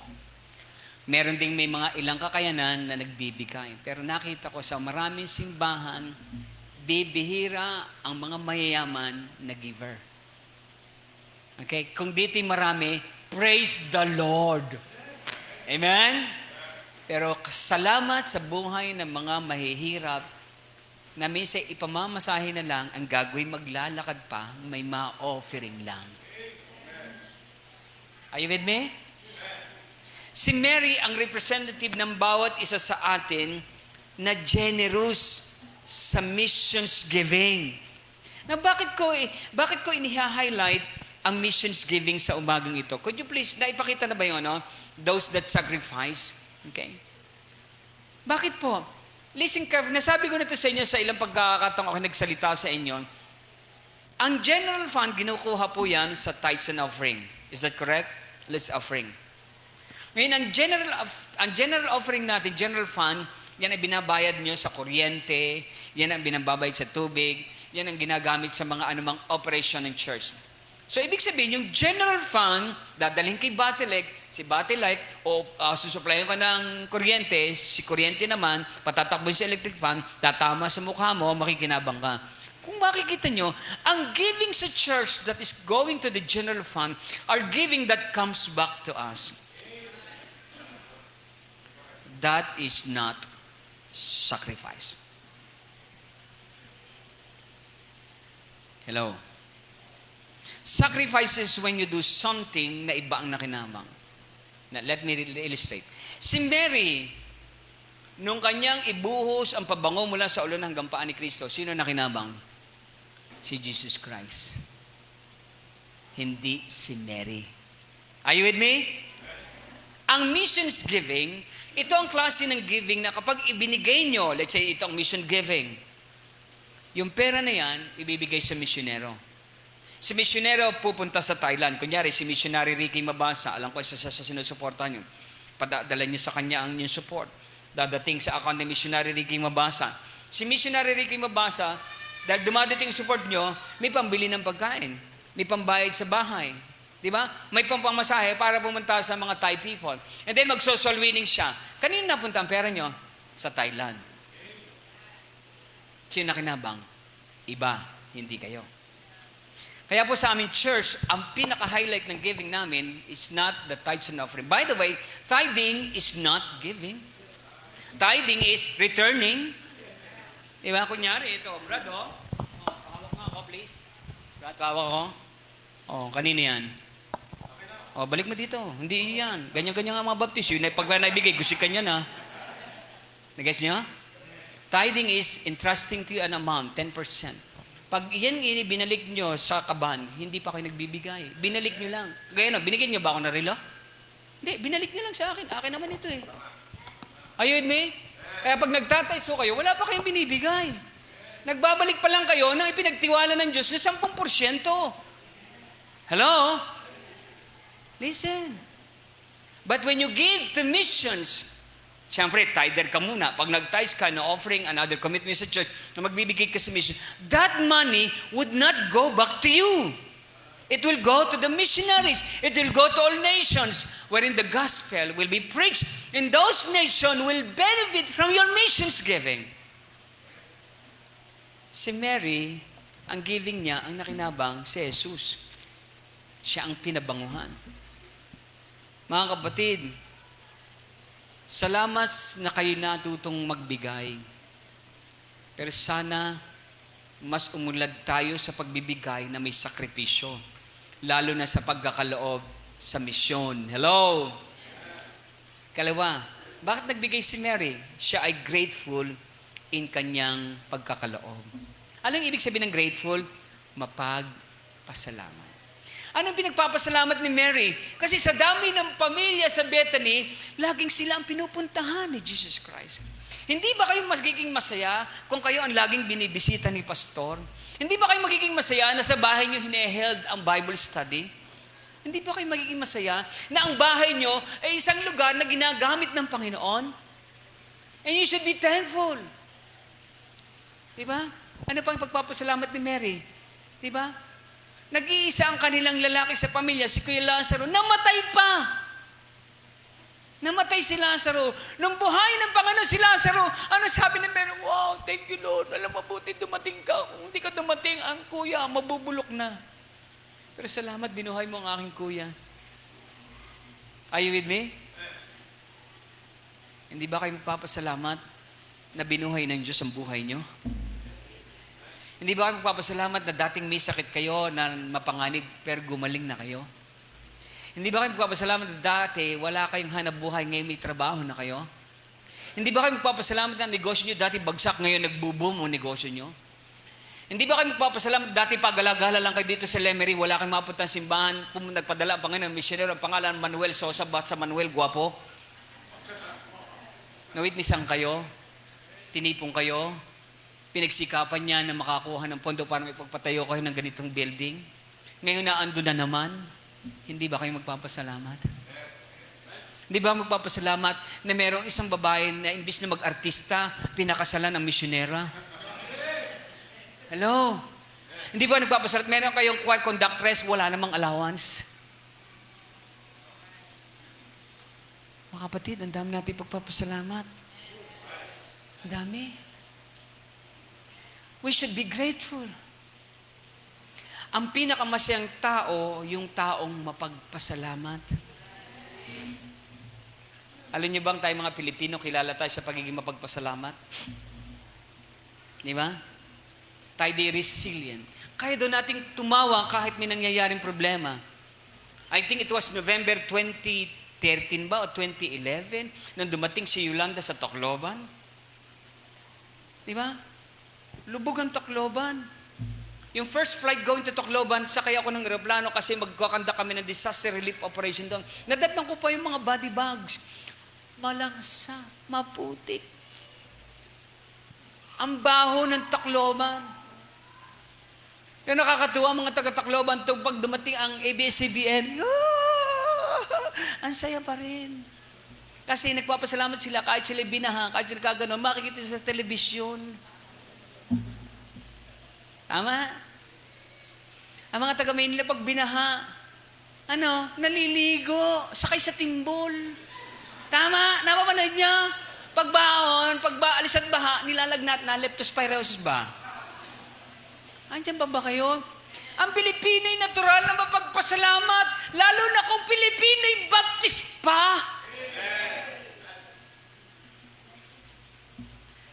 Meron ding may mga ilang kakayanan na nagbibigay. Pero nakita ko sa maraming simbahan, bibihira ang mga mayayaman na giver. Okay? Kung dito'y marami, praise the Lord. Amen? Pero salamat sa buhay ng mga mahihirap na minsan ipamamasahe na lang, ang gagawin maglalakad pa, may ma-offering lang. Are you with me? Si Mary ang representative ng bawat isa sa atin na generous sa missions giving. Na bakit ko iniha-highlight ang missions giving sa umagang ito? Could you please, naipakita na ba yun, no? Those that sacrifice. Okay? Bakit po? Listen carefully. Nasabi ko na ito sa inyo sa ilang pagkakataong ako nagsalita sa inyo. Ang general fund, ginukuha po yan sa tithes and offering. Is that correct? Let's offering. Ngayon, ang general offering natin, general fund, yan ang binabayad nyo sa kuryente, yan ang binabayad sa tubig, yan ang ginagamit sa mga anumang operation ng church. So, ibig sabihin, yung general fund, dadalhin kay Batilic, si Batilic, o susuplayan ka ng kuryente, si kuryente naman, patatakbo sa electric fan, tatama sa mukha mo, makikinabang ka. Kung makikita nyo, ang giving sa church that is going to the general fund are giving that comes back to us. That is not sacrifice. Hello? Sacrifice is when you do something na iba ang nakinabang. Now, let me illustrate. Si Mary, nung kanyang ibuhos ang pabango mula sa ulo hanggang paa ni Kristo, sino nakinabang? Si Jesus Christ. hindi si Mary. Are you with me? Ang missions giving, ito ang klase ng giving na kapag ibinigay nyo, let's say ito ang mission giving, yung pera na yan, ibibigay sa misyonero. Si misyonero pupunta sa Thailand. Kunyari, si missionary Ricky Mabasa, alam ko isa sa sinusuportahan nyo, padadala nyo sa kanya ang inyong support. Dadating sa account ni missionary Ricky Mabasa. Si missionary Ricky Mabasa, dahil dumadating yung support nyo, may pambili ng pagkain, may pambayad sa bahay. Di ba? May pampamasahe para pumunta sa mga Thai people. And then magso-soul winning siya. Kanino napunta ang pera nyo? Sa Thailand. Sino nakinabang? Iba, hindi kayo. Kaya po sa aming church, ang pinaka-highlight ng giving namin is not the tithes and offering. By the way, tithing is not giving. Tithing is returning. Di ba? Kunyari, ito, Brad, hawak nga ako, please. Brad, hawak ko. Kanino yan? Balik mo dito. Hindi yan. Ganyan-ganyan nga mga baptist. Yun ay pag naibigay, gusto ka niya na. Nag-guess niyo? Tithing is entrusting to you an amount, 10%. Pag yan binalik nyo sa kaban, hindi pa kayo nagbibigay. Binalik nyo lang. Gaya no, binigyan nyo ba ako na relo? Hindi, binalik nyo lang sa akin. Akin naman ito eh. Are you with me? Kaya pag nagtatayso kayo, wala pa kayong binibigay. Nagbabalik pa lang kayo ng ipinagtiwala ng Diyos na 10%. Hello? Listen. But when you give to missions, siyempre, tither ka muna. Pag nag-tithe ka na offering another commitment sa church na magbibigay ka sa mission, that money would not go back to you. It will go to the missionaries. It will go to all nations wherein the gospel will be preached. And those nations will benefit from your missions giving. Si Mary, ang giving niya, ang nakinabang, si Jesus. Siya ang pinabanguhan. Mga kapatid, salamat na kayo natutong magbigay. Pero sana mas umunlad tayo sa pagbibigay na may sakripisyo. Lalo na sa pagkakaloob sa misyon. Hello? Kalawa, bakit nagbigay si Mary? Siya ay grateful in kanyang pagkakaloob. Anong ibig sabihin ng grateful? Mapagpasalamat. Anong pinagpapasalamat ni Mary? Kasi sa dami ng pamilya sa Bethany, laging sila ang pinupuntahan ni Jesus Christ. Hindi ba kayo magiging masaya kung kayo ang laging binibisita ni pastor? Hindi ba kayo magiging masaya na sa bahay nyo hineheld ang Bible study? Hindi ba kayo magiging masaya na ang bahay nyo ay isang lugar na ginagamit ng Panginoon? And you should be thankful. Diba? Ano pang pagpapasalamat ni Mary? Diba? Nag-iisa ang kanilang lalaki sa pamilya, si Kuya Lazaro, namatay pa. Namatay si Lazaro. Nung buhay ng Panginoon si Lazaro, ano sabi ni Mary? Wow, thank you Lord. Alam, mabuti dumating ka. Kung hindi ka dumating, ang kuya, mabubulok na. Pero salamat, binuhay mo ang aking kuya. Are you with me? Hindi ba kayo magpapasalamat na binuhay ng Diyos ang buhay nyo? Hindi ba kayo magpapasalamat na dating may sakit kayo na mapanganib pero gumaling na kayo? Hindi ba kayo magpapasalamat na dati wala kayong hanap buhay ngayon may trabaho na kayo? Hindi ba kayo magpapasalamat na negosyo nyo dati bagsak ngayon nagbo-boom ang negosyo nyo? Hindi ba kayo magpapasalamat dati pag-alagala lang kayo dito sa Lemery, wala kayong mapunta simbahan, nagpadala ang Panginoon, missionero, ang pangalan Manuel Sosa, bat sa Manuel Guapo? Nawitnessan kayo? Tinipong kayo? Pinagsikapan niya na makakuha ng pondo para may pagpatayo kayo ng ganitong building. Ngayon na ando na naman, hindi ba kayo magpapasalamat? Hindi ba magpapasalamat na mayroong isang babae na imbis na mag-artista, pinakasalan ng misyonera? Hello? Hindi ba nagpapasalamat? Meron kayong choir conductress, wala namang allowance. Mga kapatid, ang dami natin pagpapasalamat. Ang dami. We should be grateful. Ang pinakamasayang tao, yung taong mapagpasalamat. Alam niyo bang tayo mga Pilipino, kilala tayo sa pagiging mapagpasalamat? Di ba? Tayo di resilient. Kaya doon nating tumawa kahit may nangyayaring problema. I think it was November 2013 ba o 2011 nang dumating si Yolanda sa Tacloban. Di ba? Lubog ang Tacloban. Yung first flight going to Tacloban, sakay ako ng aeroplano kasi magkakanda kami ng disaster relief operation doon. Nadatnan ko pa yung mga body bags. Malangsa, maputik. Ang baho ng Tacloban. Pero nakakatuwa mga taga-Tacloban to pag dumating ang ABS-CBN, ang saya pa rin. Kasi nagpapasalamat sila kahit sila binaha, kahit sila kagano'n, makikita sa telebisyon. Tama? Ang mga taga-Maynila pag binaha, naliligo, sakay sa timbol. Tama? Napapanood niyo? Pagbaon, alis at baha, nilalagnat na leptospirosis ba? Andiyan ba kayo? Ang Pilipino'y natural na mapagpasalamat, lalo na kung Pilipino'y baptist pa.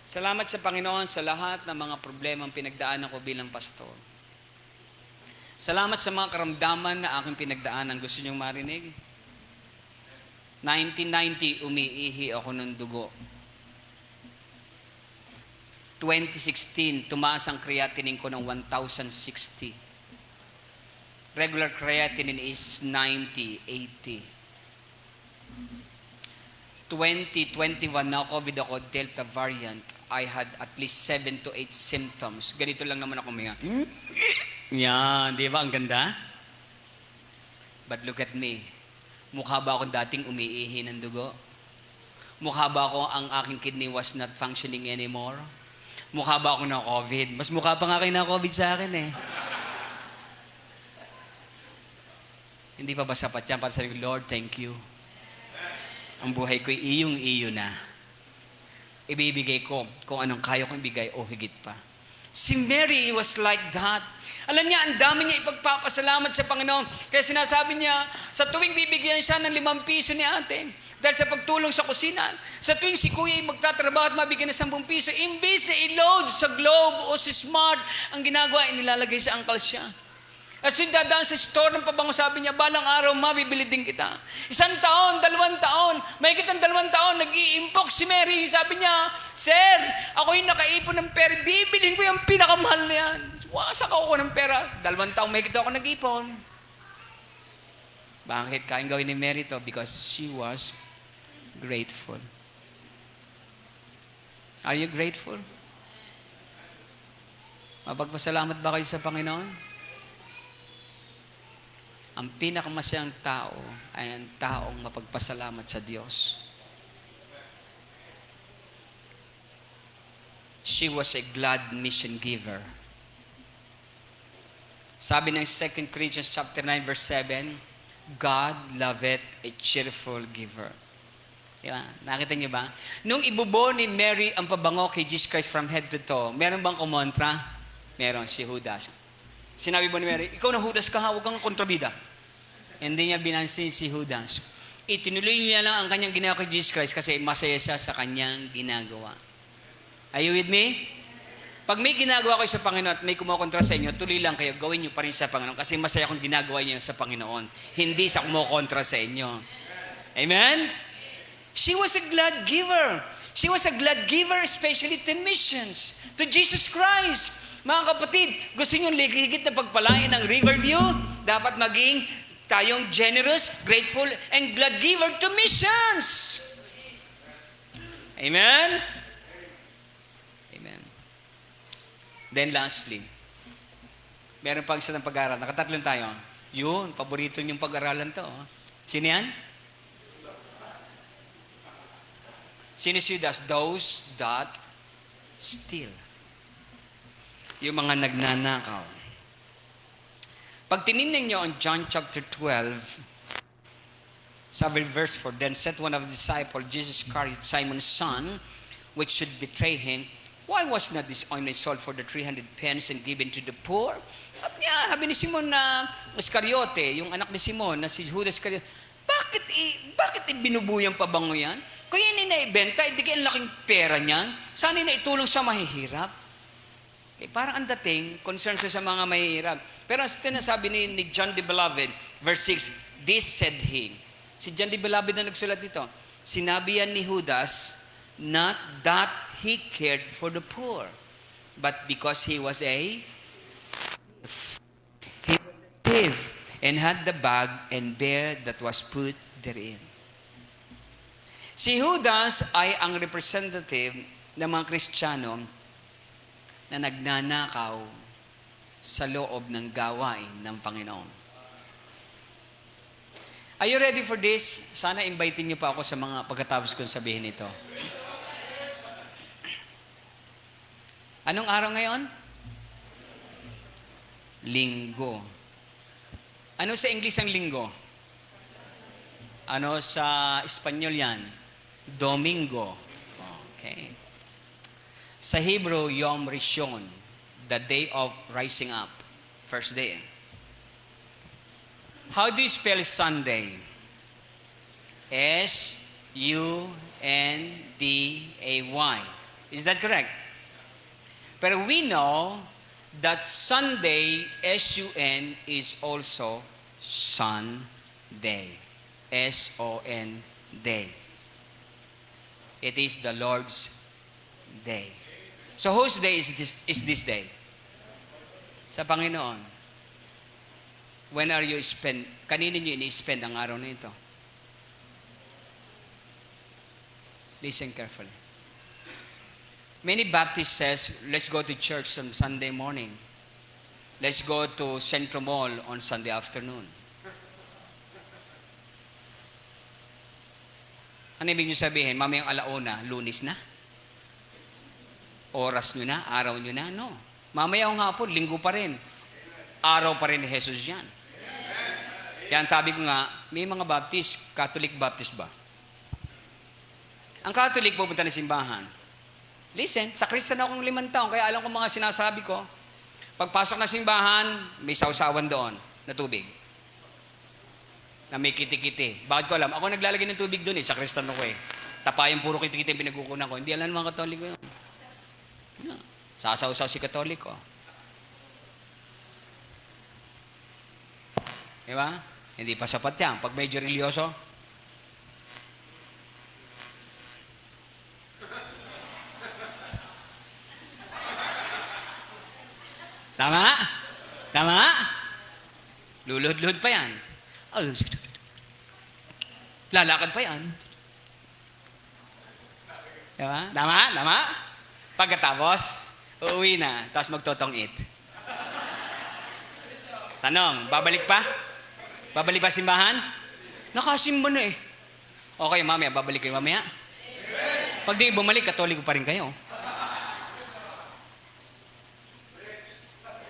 Salamat sa Panginoon sa lahat ng mga problemang pinagdaanan ko bilang pastor. Salamat sa mga karamdaman na aking pinagdaanan. Gusto niyong marinig? 1990, umiihi ako ng dugo. 2016, tumaas ang creatinine ko ng 1,060. Regular creatinine is 90, 80. 2021 na COVID ako, Delta variant. I had at least 7 to 8 symptoms. Ganito lang naman ako mga. Yan, di ba? Ang ganda? But look at me. Mukha ba akong dating umiihi ng dugo? Mukha ba ako ang aking kidney was not functioning anymore? Mukha ba ako na COVID? Mas mukha pa nga kayo na COVID sa akin eh. Hindi pa ba sapat yan para sabihin, Lord, thank you. Ang buhay ko'y iyong-iyo na. Ibibigay ko kung anong kaya kong ibigay o higit pa. Si Mary was like that. Alam niya, ang dami niya ipagpapasalamat sa Panginoon. Kaya sinasabi niya, sa tuwing bibigyan siya ng 5 piso ni ate, dahil sa pagtulong sa kusina, sa tuwing si kuya ay magtatrabaho at mabigyan ng 10 piso, imbis na i-load sa Globe o si Smart, ang ginagawa ay nilalagay sa angkal siya. At so dadaan sa store ng pabango, sabi niya, balang araw, mabibili din kita. 1 taon, 2 taon, may kitang 2 taon, nag-iimpok si Mary. Sabi niya, Sir, ako'y nakaipon ng pera, bibilhin ko yung pinakamahal na yan. Wasak ako ng pera. 2 taon, may kita ako nag-ipon. Bakit kayang gawin ni Mary to? Because she was grateful. Are you grateful? Mapagpasalamat ba kayo sa Panginoon? Ang pinakamasayang tao ay ang taong mapagpasalamat sa Diyos. She was a glad mission giver. Sabi ng 2 Corinthians chapter 9 verse 7, God loveth a cheerful giver. Diba? Nakita niyo ba? Nung ibubo ni Mary ang pabango kay Jesus Christ from head to toe, meron bang kumontra? Meron, si Judas. Sinabi mo ni Mary, ikaw na Judas ka ha, huwag kang kontrabida. Hindi niya binansin si Judas. Itinuloy niya lang ang kanyang ginagawa kay Jesus Christ kasi masaya siya sa kanyang ginagawa. Are you with me? Pag may ginagawa kayo sa Panginoon at may kumukontra sa inyo, tuloy lang kayo, gawin niyo pa rin sa Panginoon kasi masaya kung ginagawa niyo sa Panginoon. Hindi sa kumukontra sa inyo. Amen? She was a glad giver. She was a glad giver especially to missions, to Jesus Christ. Mga kapatid, gusto niyo higit na pagpalain ng Riverview? Dapat maging tayong generous, grateful, and glad giver to missions. Amen? Amen. Then lastly, meron pang isa ng pag-aaral. Nakatatlong tayo. Yun, paborito niyong pag-aralan to. Sino yan? Sino si Judas? Those that steal. Yung mga nagnanakaw. Pag tinignan niyo ang John chapter 12, sabi verse 4, then said one of the disciples, Jesus Iscariot, Simon's son, which should betray him, why was not this ointment sold for the 300 pence and given to the poor? Sabi ni Simon na Iscariote, yung anak ni Simon, na si Judas Iscariot, bakit ibinubuyang pabango yan? Kung yan naibenta, hindi kaya ang laking pera niyan, sana na itulong sa mahihirap. Parang ang dating, concern siya sa mga mahihirap. Pero ang sinasabi ni John the Beloved, verse 6, this said he. Si John the Beloved na nagsulat dito. Sinabi yan ni Judas, not that he cared for the poor, but because he was a He was a thief and had the bag and bear that was put therein. Si Judas ay ang representative ng mga Kristiyano na nagnanakaw sa loob ng gawain ng Panginoon. Are you ready for this? Sana invite niyo pa ako sa mga pagkatapos kong sabihin ito. Anong araw ngayon? Linggo. Ano sa English ang linggo? Ano sa Espanyol yan? Domingo. Okay. Sa Hebrew, Yom Rishon, the day of rising up. First day. How do you spell Sunday? S-U-N-D-A-Y. Is that correct? But we know that Sunday, S-U-N, is also Sunday. S-O-N, day. It is the Lord's day. So whose day is this day? Sa Panginoon. When are you spend? Kanino niyo ini-spend ang araw na ito? Listen carefully. Many Baptists says, let's go to church on Sunday morning. Let's go to Centro Mall on Sunday afternoon. Ano ibig niyo sabihin? Mamayang alauna, Lunes na? Oras nyo na? Araw nyo na? No. Mamayang hapon, linggo pa rin. Araw pa rin ni Jesus yan. Yan, sabi ko nga, may mga Baptist, Catholic Baptist ba? Ang Catholic pupunta na simbahan. Listen, sa Kristan akong 5 taon, kaya alam ko mga sinasabi ko. Pagpasok na simbahan, may sausawan doon na tubig. Na may kiti-kiti. Bakit ko alam? Ako naglalagay ng tubig doon sa Kristan ako eh. Tapayang puro kiti-kiti yung pinagkukunan ko. Hindi alam ng mga Katoliko yun. No. Sasaw-saw si Katoliko. Diba? Hindi pa sapat yan. Pag medyo religyoso, tama? Tama? Lulod-lud pa yan. Lalakad pa yan. Diba? Tama? Tama? Pagkatapos, uuwi na, tapos magtotong-it. Tanong, babalik pa? Babalik pa simbahan? Nakasimba na eh. Okay, mamaya, babalik kayo mamaya? Pag di bumalik, Katoliko pa rin kayo.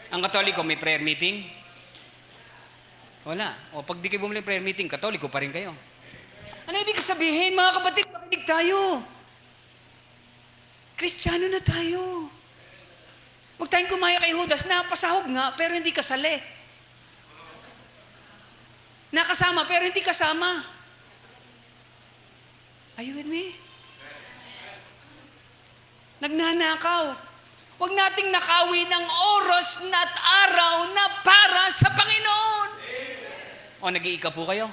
Ang Katoliko may prayer meeting? Wala. O pag di kayo bumalik prayer meeting, Katoliko pa rin kayo. Ano ibig sabihin, mga kapatid, makinig tayo. Kristiyano na tayo. Huwag tayong kumaya kay Judas, napasahog nga, pero hindi kasali. Nakasama, pero hindi kasama. Are you with me? Nagnanakaw. Huwag nating nakawin ang oras at araw na para sa Panginoon. O, nag-iika po kayo?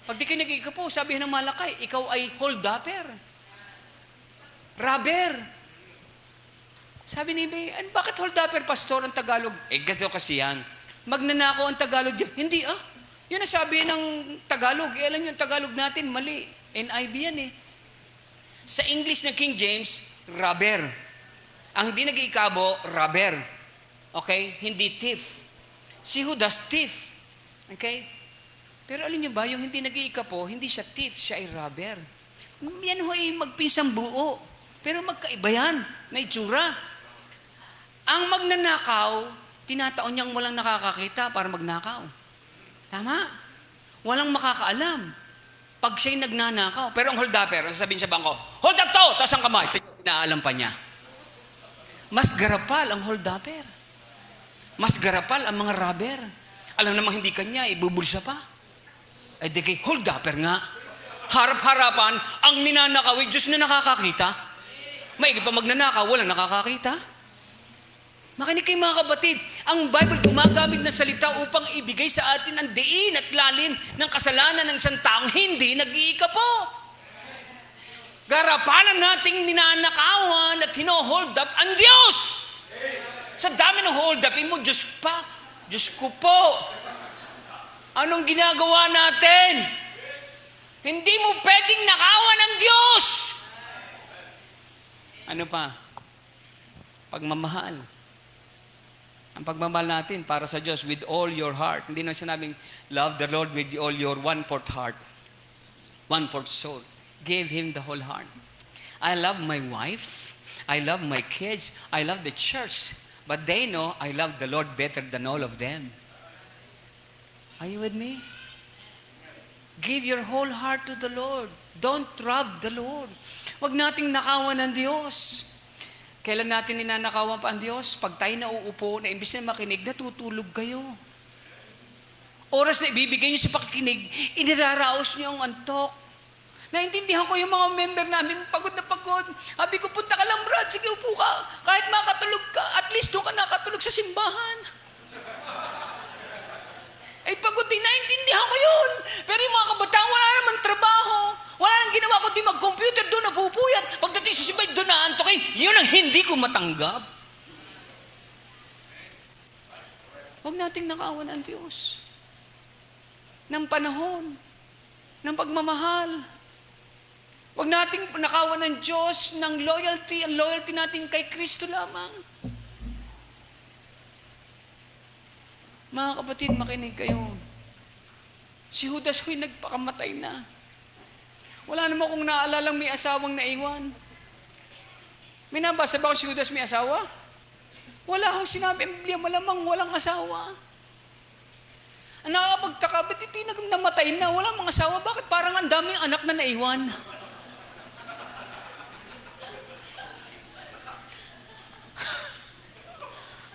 Pag di kayo nag-iika po, sabi ng Malakay, ikaw ay hold-upper. Robber. Sabi ni Ibe, bakit hold-upper, pastor, ang Tagalog? Gato kasi yan. Magnanakaw ang Tagalog yun. Hindi Yun ang sabi ng Tagalog. Alam yung Tagalog natin, mali. NIV yan eh. Sa English na King James, robber. Ang di nag-iikabo, robber. Okay? Hindi thief. Si Judas, thief. Okay? Pero alam niyo ba, yung hindi nag-iikapo, hindi siya thief, siya ay robber. Yan ho ay magpinsang buo. Pero magkaiba yan na itsura. Ang magnanakaw, tinataon niyang walang nakakakita para magnakaw. Tama? Walang makakaalam. Pag siya'y nagnanakaw. Pero ang hold-upper, sasabihin sa bangko, hold up to! Taas ang kamay. Pinaalam pa niya. Mas garapal ang hold-upper. Mas garapal ang mga robber. Alam namang hindi kanya, ibubulsa pa. Ay di kay hold-upper nga. Harap-harapan, ang ninanakaw, Diyos na nakakakita. Maigit pa magnanakaw, walang nakakakita. Makinig kayo mga kapatid, ang Bible gumagamit ng salita upang ibigay sa atin ang diin at lalim ng kasalanan ng isang taong hindi nag-iikapo. Garapalan nating ninanakawan at hino-hold up ang Diyos. Sa dami ng hold-upin mo, Diyos pa. Diyos ko po. Anong ginagawa natin? Hindi mo pwedeng nakawan ng Diyos. Ano pa? Pagmamahal. Ang pagmamahal natin para sa Diyos with all your heart. Hindi na sinabing, love the Lord with all your one-fourth heart, one-fourth soul. Give Him the whole heart. I love my wife. I love my kids. I love the church. But they know I love the Lord better than all of them. Are you with me? Give your whole heart to the Lord. Don't rob the Lord. Huwag nating nakawan ng Diyos. Kailan natin ninanakawan pa ang Diyos? Pag tayo nauupo, na imbis na makinig, natutulog kayo. Oras na ibibigay niyo sa pakikinig, iniraraos niyo ang antok. Naintindihan ko yung mga member namin, pagod na pagod. Sabi ko, punta ka lang, Brad, sige, upo ka. Kahit makatulog ka, at least doon ka nakatulog sa simbahan. Eh, pagod din, naintindihan ko yun. Pero yung mga kabataan, wala naman trabaho. Wala nang ginawa kundi mag-computer doon, napupuyat. Pagdating sa simbahan, doon naantokin. Yun ang hindi ko matanggap. Huwag nating nakawan ang Diyos. Ng panahon, ng pagmamahal. Huwag nating nakawan ng Diyos ng loyalty. Ang loyalty natin kay Kristo lamang. Mga kapatid, makinig kayo. Si Judas huy nagpakamatay na. Wala naman kung naalalang may asawang naiwan. May nabasa ba kung si Judas may asawa? Wala akong sinabi ang Biblia, malamang walang asawa. Ang nakakapagtaka, ba't ito namatay na? Walang mga asawa. Bakit parang ang daming anak na naiwan?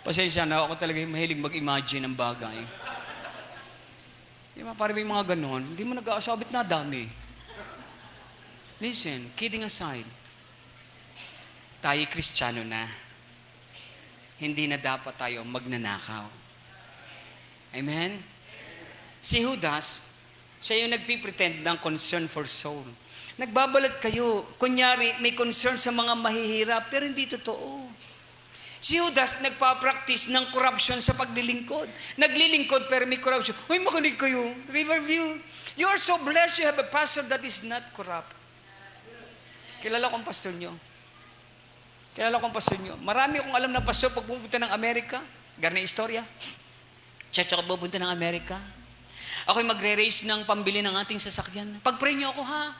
Pasensya na, ako talaga yung mahilig mag-imagine ng bagay. Di ba, parang may mga ganon, hindi mo nag-aasabit na dami. Listen, kidding aside, tayo Kristiyano na. Hindi na dapat tayo magnanakaw. Amen? Si Judas, siya yung nagpipretend ng concern for soul. Nagbabalat kayo, kunyari may concern sa mga mahihirap, pero hindi totoo. Si Judas nagpa-practice ng corruption sa paglilingkod. Naglilingkod pero may corruption. Uy, makinig kayo. Riverview, you are so blessed you have a pastor that is not corrupt. Kilala kong pastor nyo. Marami akong alam na pastor pag pupunta ng Amerika. Garna istorya. Church ako pupunta ng Amerika. Ako'y magre-raise ng pambili ng ating sasakyan. Pag-pray niyo ako, ha?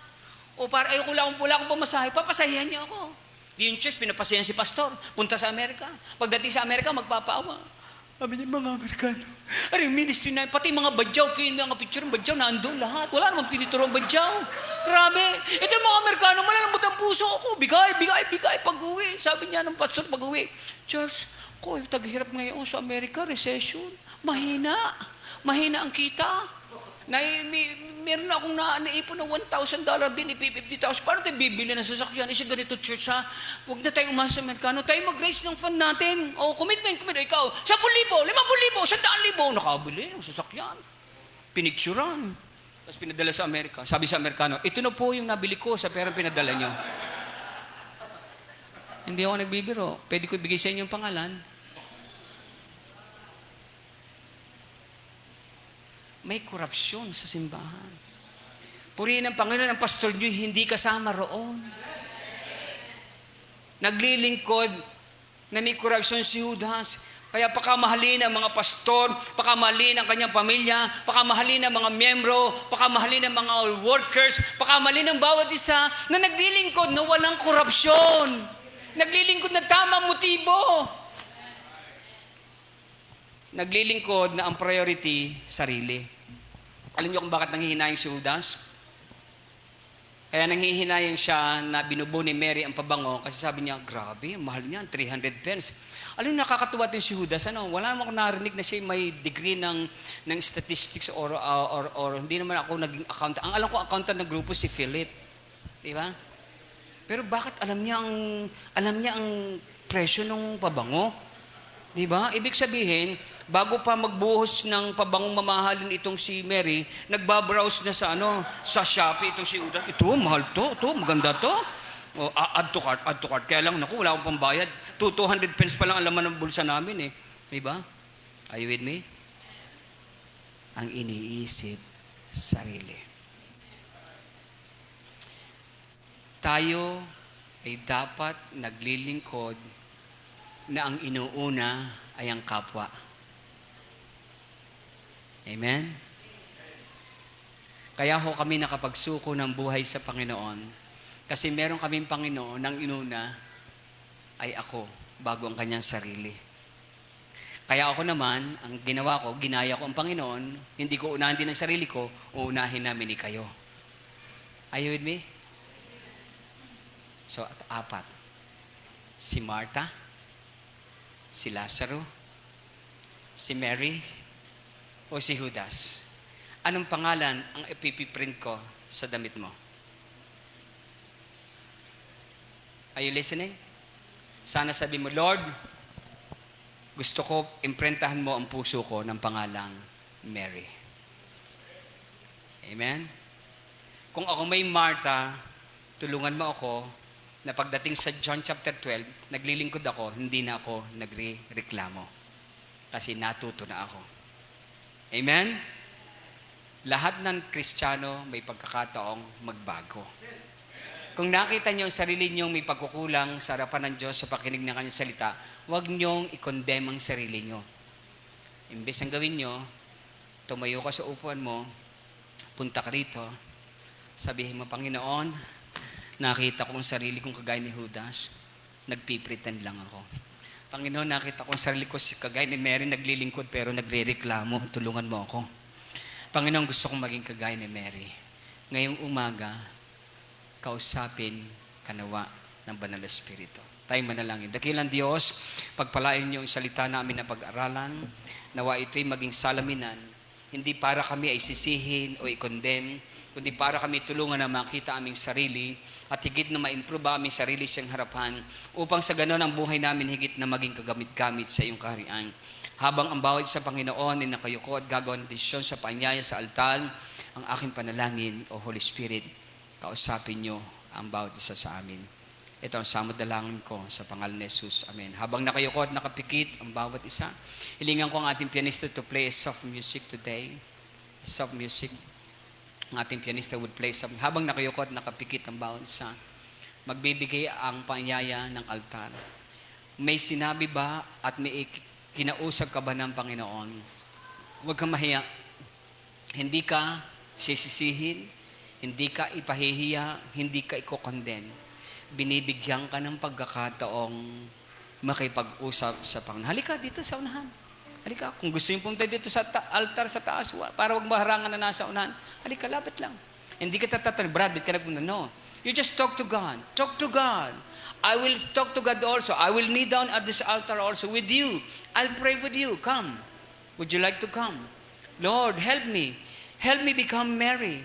O para ayoko lang akong pamasahe, papasahihan niyo ako. Di yung church, pinapasayan si pastor. Punta sa Amerika. Pagdating sa Amerika, magpapaawa. Sabi niya, mga Amerikano. Ano yung ministry na, pati mga badyaw, kaya mga picture ng badyaw, naandun lahat. Wala namang tinituro ang badyaw. Grabe. Ito yung mga Amerikano, malalambot ang puso ako. Bigay, pag-uwi. Sabi niya ng pastor, pag-uwi. Church, ko, taghirap ngayon sa Amerika, recession. Mahina ang kita. Meron na akong naipon na $1,000 din, $50,000. Paano tayo bibili ng sasakyan? Isa ganito, church, ha? Huwag na tayong umasa sa Amerikano. Tayo mag-raise ng fund natin. O, commitment. Ikaw, 10,000, 50,000, 100,000. Nakabili ng sasakyan. Pinicturan. Tapos pinadala sa Amerika. Sabi sa Amerikano, ito na po yung nabili ko sa perang pinadala nyo. Hindi ako nagbibiro. Pwede ko ibigay sa inyo yung pangalan. May korupsyon sa simbahan. Purihin ng Panginoon, ang pastor nyo hindi kasama roon. Naglilingkod na may korupsyon si Judas. Kaya pakamahalin ang mga pastor, pakamahalin ang kanyang pamilya, pakamahalin ang mga miyembro, pakamahalin ang mga workers, pakamahalin ang bawat isa na naglilingkod na walang korupsyon. Naglilingkod na tamang motibo. Naglilingkod na ang priority, sarili. Alam niyo kung bakit nanghihinayang si Judas? Kaya nanghihinayang siya na binubo ni Mary ang pabango kasi sabi niya, grabe, mahal niyan, 300 pence. Alam niyo, nakakatuwa din si Judas. Wala naman ako narinig na siya may degree ng statistics or hindi naman ako naging accountant. Ang alam ko, accountant ng grupo si Philip. Di ba? Pero bakit alam niya ang presyo ng pabango? Di ba? Ibig sabihin, bago pa magbuhos ng pabangong mamahalin itong si Mary, nagbabrowse na sa Shopee itong si Judas. Ito, mahal to, maganda to. O, add to cart. Kaya lang, naku, wala akong pambayad. 200 pence pa lang ang laman ng bulsa namin eh. Diba? Are you with me? Ang iniisip, sarili. Tayo ay dapat naglilingkod na ang inuuna ay ang kapwa. Amen? Kaya ho kami nakapagsuko ng buhay sa Panginoon kasi meron kaming Panginoon nang inuna ay ako bago ang kanyang sarili. Kaya ako naman, ang ginawa ko, ginaya ko ang Panginoon, hindi ko unahin din ang sarili ko, uunahin namin ni kayo. Are you with me? So, at 4. Si Martha, si Lazaro, si Mary, o si Judas. Anong pangalan ang ipipiprint ko sa damit mo? Are you listening? Sana sabi mo, Lord, gusto ko imprentahan mo ang puso ko ng pangalang Mary. Amen? Kung ako may Martha, tulungan mo ako na pagdating sa John chapter 12, naglilingkod ako, hindi na ako nagre-reklamo. Kasi natuto na ako. Amen? Lahat ng Kristiyano may pagkakataong magbago. Kung nakita niyo ang sarili niyong may pagkukulang sa harapan ng Diyos sa pakinig ng kanyang salita, huwag niyong i-condemn ang sarili niyo. Imbes ang gawin niyo, tumayo ka sa upuan mo, punta ka rito, sabihin mo, Panginoon, nakita ko ang sarili kong kagaya ni Judas, nagpipretend lang ako. Panginoon, nakita ko ang sarili ko kagaya ni Mary, naglilingkod pero nagre-reklamo, tulungan mo ako. Panginoon, gusto kong maging kagaya ni Mary. Ngayong umaga, kausapin kanawa ng Banal na Espiritu. Tayo manalangin. Dakilang Diyos, pagpalain niyo ang salita namin na pag-aralan, nawa ito'y maging salaminan, hindi para kami ay sisihin o i-condemn, kundi para kami tulungan na makita aming sarili at higit na ma-improve aming sarili sa iyong harapan upang sa ganon ang buhay namin higit na maging kagamit-gamit sa iyong kaharian. Habang ang bawat sa Panginoon ay nakayuko at gagawa ng desisyon sa panyaya sa altar, ang aking panalangin, O Holy Spirit, kausapin niyo ang bawat isa sa amin. Ito ang samod dalangin ko sa pangalan ni Jesus. Amen. Habang nakayuko at nakapikit ang bawat isa, hilingan ko ang ating pianista to play a soft music today. Soft music. Ang ating pianista would play soft. Habang nakayuko at nakapikit ang bawat isa, magbibigay ang panyaya ng altar. May sinabi ba at may kinausap ka ba ng Panginoon? Huwag kang mahiya. Hindi ka sisisihin, hindi ka ipahihiya, hindi ka i-condemn. Binibigyan ka ng pagkakataong makipag-usap sa Panginoon. Halika dito sa unahan. Halika, kung gusto niyo pumunta dito sa altar sa taas, para wag maharangan na nasa unahan, halika, lapit lang. Hindi ka tatanong, Brad, ba't ka nagpunta? No. You just talk to God. Talk to God. I will talk to God also. I will kneel down at this altar also with you. I'll pray with you. Come. Would you like to come? Lord, help me. Help me become Mary.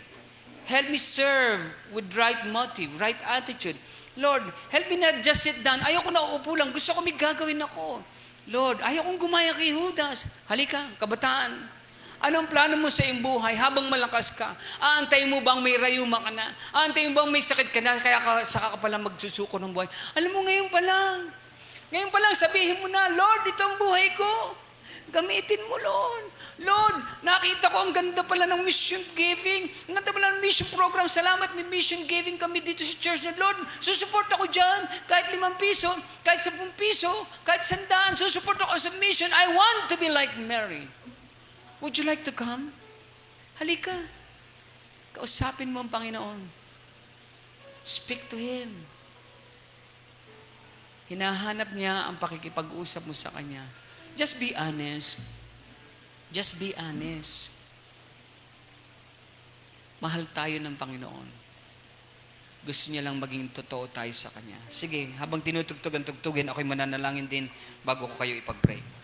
Help me serve with right motive, right attitude. Lord, help me not just sit down. Ayoko na uupo lang. Gusto ko may gagawin ako. Lord, ayokong gumaya kay Judas. Halika, kabataan. Anong plano mo sa iyong buhay habang malakas ka? Aantayin mo bang may rayuma ka na? Aantayin mo bang may sakit ka na kaya saka ka pala magsusuko ng buhay? Alam mo, ngayon pa lang. Ngayon pa lang, sabihin mo na, Lord, ito ang buhay ko. Gamitin mo, Lord. Lord, nakita ko ang ganda pala ng mission giving. Ang ganda pala ng mission program. Salamat, may mission giving kami dito sa church. Lord, susuport ako dyan. Kahit 5 piso, kahit 10 piso, kahit 100, susuport ako sa mission. I want to be like Mary. Would you like to come? Halika. Kausapin mo ang Panginoon. Speak to Him. Hinahanap niya ang pakikipag-usap mo sa Kanya. Just be honest. Just be honest. Mahal tayo ng Panginoon. Gusto niya lang maging totoo tayo sa Kanya. Sige, habang tinutugtugan, ako'y mananalangin din bago ko kayo ipag-pray.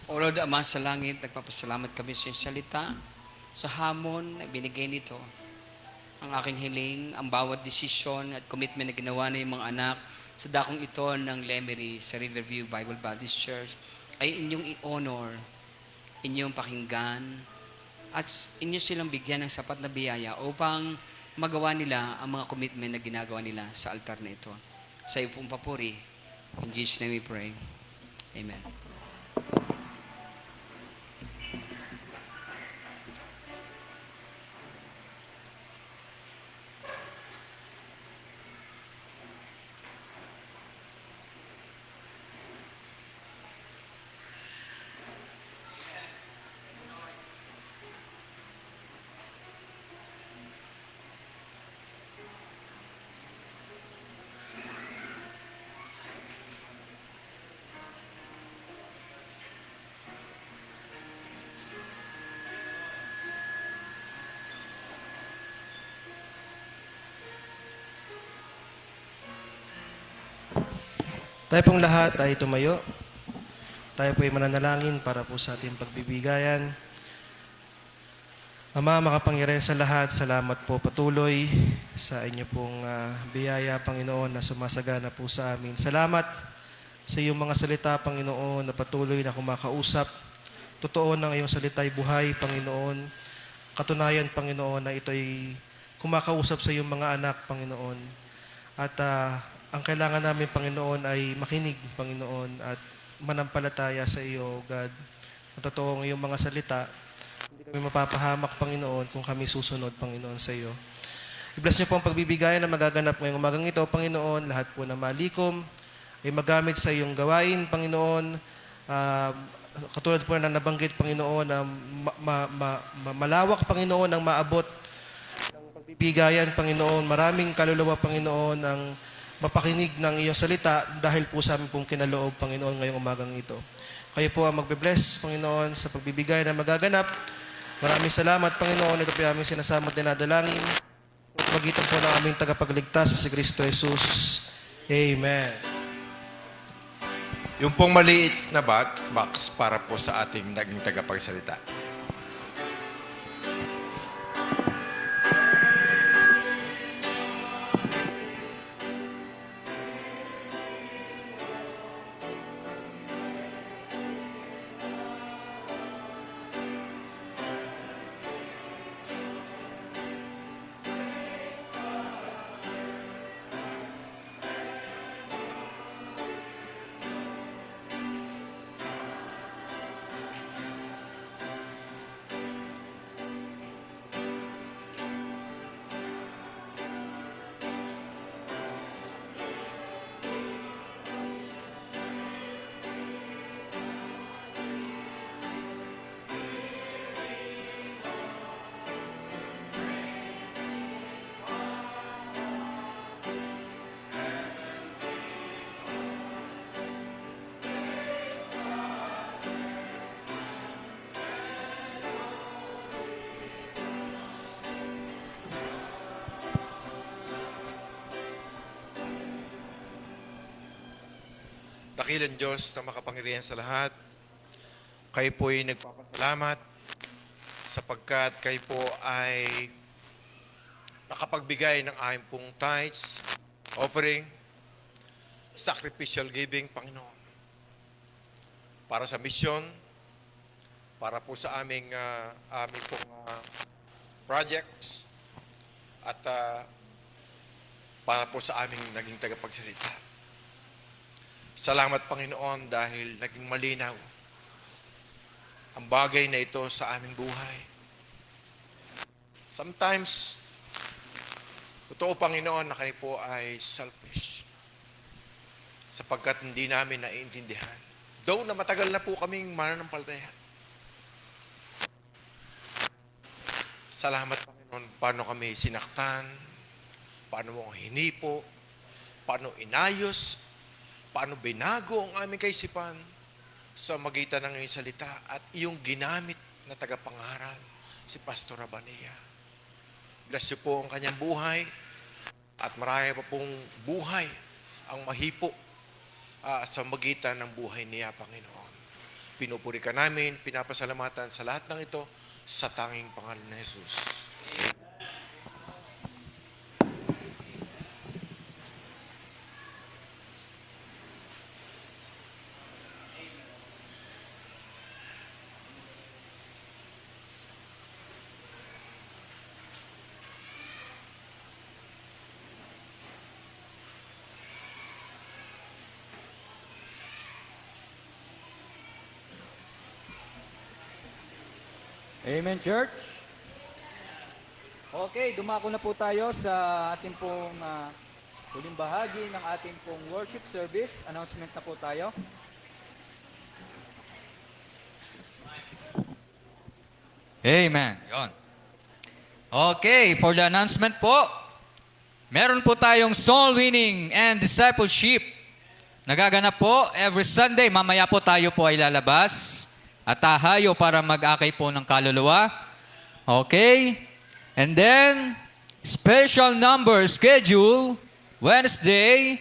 O Lord, Ama sa langit, nagpapasalamat kami sa iyong salita, sa hamon na binigay nito. Ang aking hiling, ang bawat desisyon at commitment na ginawa ng mga anak sa dakong ito ng Lemery sa Riverview Bible Baptist Church ay inyong i-honor, inyong pakinggan, at inyo silang bigyan ng sapat na biyaya upang magawa nila ang mga commitment na ginagawa nila sa altar na ito. Sa iyo pong papuri. In Jesus' name we pray. Amen. Tayo pong lahat ay tumayo. Tayo po ay mananalangin para po sa ating pagbibigayan. Ama, makapangyarihan sa lahat, salamat po patuloy sa inyo pong biyaya, Panginoon, na sumasagana po sa amin. Salamat sa iyong mga salita, Panginoon, na patuloy na kumakausap. Totoo ng iyong salita ay buhay, Panginoon. Katunayan, Panginoon, na ito ay kumakausap sa iyong mga anak, Panginoon. At ang kailangan namin, Panginoon, ay makinig, Panginoon, at manampalataya sa iyo, God. Ang totoo ng iyong mga salita, hindi kami mapapahamak, Panginoon, kung kami susunod, Panginoon, sa iyo. I-bless niyo po ang pagbibigayan na magaganap ngayong umagang ito, Panginoon. Lahat po na malikom ay magamit sa iyong gawain, Panginoon. Katulad po na nabanggit, Panginoon, na malawak, Panginoon, ang maabot ng pagbibigayan, Panginoon. Maraming kaluluwa, Panginoon, ang mapakinig ng iyong salita dahil po sa amin pong kinaloob, Panginoon, ngayong umagang ito. Kayo po ang magbe-bless, Panginoon, sa pagbibigay na magaganap. Maraming salamat, Panginoon. Ito po yung aming sinasamot na nadalangin. Magitan po ng aming tagapagligtas sa si Kristo Jesus. Amen. Yung pong maliit na box para po sa ating naging tagapagsalita. Dakilang Diyos na makapangyarihan sa lahat, kayo po ay nagpapasalamat sapagkat kayo po ay nakapagbigay ng aming pong tithes, offering, sacrificial giving, Panginoon. Para sa mission, para po sa aming pong projects, at para po sa aming naging tagapagsalita. Salamat, Panginoon, dahil naging malinaw ang bagay na ito sa aming buhay. Sometimes, totoo, Panginoon, na kayo po ay selfish sapagkat hindi namin naiintindihan. Though na matagal na po kaming mananampalataya. Salamat, Panginoon, paano kami sinaktan, paano mo hinipo, paano inayos, paano binago ang aming kaisipan sa magitan ng iyong salita at iyong ginamit na tagapangaral, si Pastor Abania. Bless niyo po ang kanyang buhay at marami pa pong buhay ang mahipo sa magitan ng buhay niya, Panginoon. Pinupuri ka namin, pinapasalamatan sa lahat ng ito sa tanging pangalan ni Jesus. Amen, church. Okay, dumako na po tayo sa ating pong huling bahagi ng ating pong worship service. Announcement na po tayo. Amen. Yon. Okay, for the announcement po, meron po tayong soul winning and discipleship. Nagaganap po every Sunday. Mamaya po tayo po ay lalabas at tahayo para mag-akay po ng kaluluwa. Okay? And then, special number schedule, Wednesday,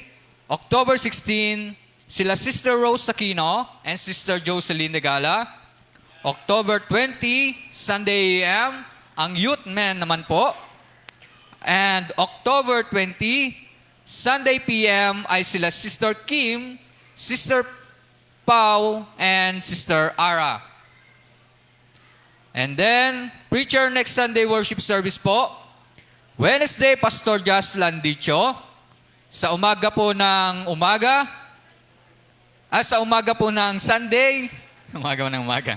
October 16, sila Sister Rose Aquino and Sister Jocelyn Negala. October 20, Sunday AM, ang youth men naman po. And October 20, Sunday PM ay sila Sister Kim, Sister Pau, and Sister Ara. And then, preacher next Sunday worship service po. Wednesday, Pastor Jas Landicho. Sa umaga po ng umaga. Sa umaga po ng Sunday. Umaga po ng umaga.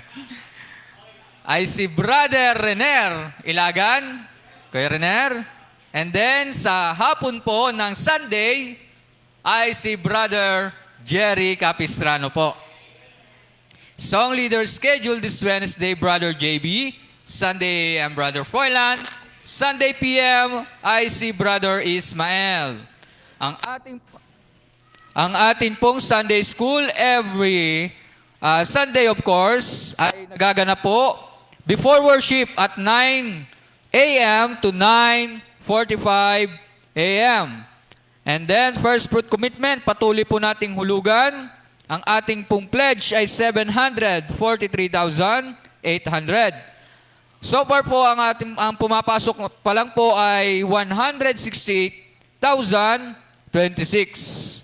Ay si Brother Rener Ilagan. Kuya Rener. And then, sa hapon po ng Sunday, ay si Brother Jerry Capistrano po. Song leader schedule this Wednesday, Brother JB. Sunday AM, Brother Froilan. Sunday PM ay si Brother Ismael. Ang ating pong Sunday school every Sunday, of course, ay nagaganap po before worship at 9 a.m. to 9:45 a.m. And then, first fruit commitment, patuloy po nating hulugan. Ang ating pong pledge ay 743,800. So far po, ang pumapasok pa lang po ay 168,026.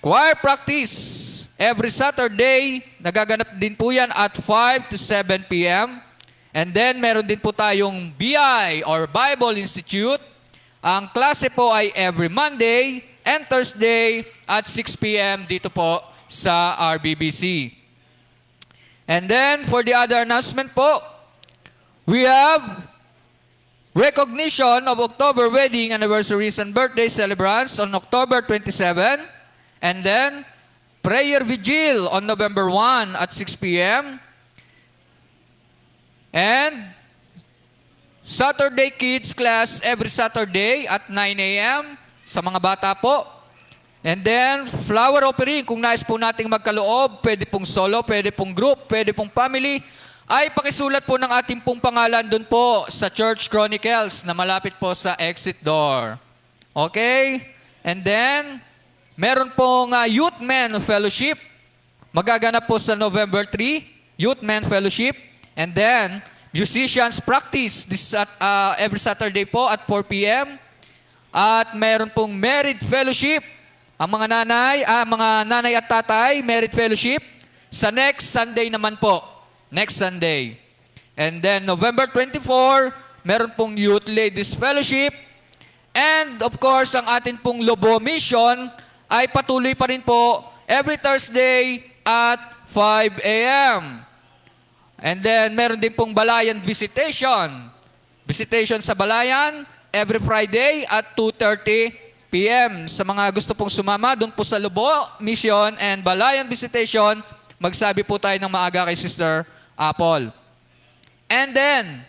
Choir practice, every Saturday, nagaganap din po yan at 5 to 7 p.m. And then, meron din po tayong BI or Bible Institute. Ang klase po ay every Monday and Thursday at 6 p.m. dito po sa RBBC. And then, for the other announcement po, we have recognition of October wedding anniversaries and birthday celebrants on October 27. And then, prayer vigil on November 1 at 6 p.m. And Saturday Kids class every Saturday at 9 a.m. sa mga bata po. And then, flower offering, kung nais po nating magkaloob, pwede pong solo, pwede pong group, pwede pong family, ay pakisulat po ng ating pong pangalan doon po sa Church Chronicles na malapit po sa exit door. Okay? And then, meron pong Youth Men Fellowship. Magaganap po sa November 3, Youth Men Fellowship. And then, musicians practice this every Saturday po at 4 p.m. At meron pong married fellowship. Ang mga nanay at tatay, married fellowship sa next Sunday naman po. Next Sunday. And then November 24, meron pong Youth Ladies Fellowship. And of course, ang atin pong Lobo Mission ay patuloy pa rin po every Thursday at 5 a.m. And then, meron din pong Balayan Visitation. Visitation sa Balayan, every Friday at 2:30 p.m. Sa mga gusto pong sumama, doon po sa Lobo Mission and Balayan Visitation, magsabi po tayo ng maaga kay Sister Apple. And then,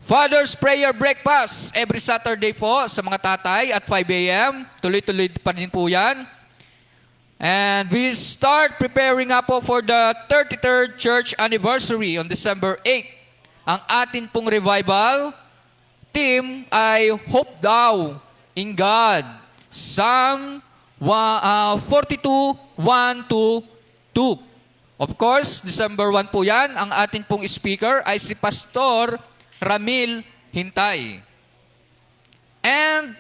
Father's Prayer Breakfast, every Saturday po sa mga tatay at 5 a.m. Tuloy-tuloy pa rin po yan. And we start preparing up po for the 33rd church anniversary on December 8. Ang atin pong revival team ay Hope Thou in God. Psalm 42:1-2. Of course, December 1 po yan. Ang atin pong speaker ay si Pastor Ramil Hintay. And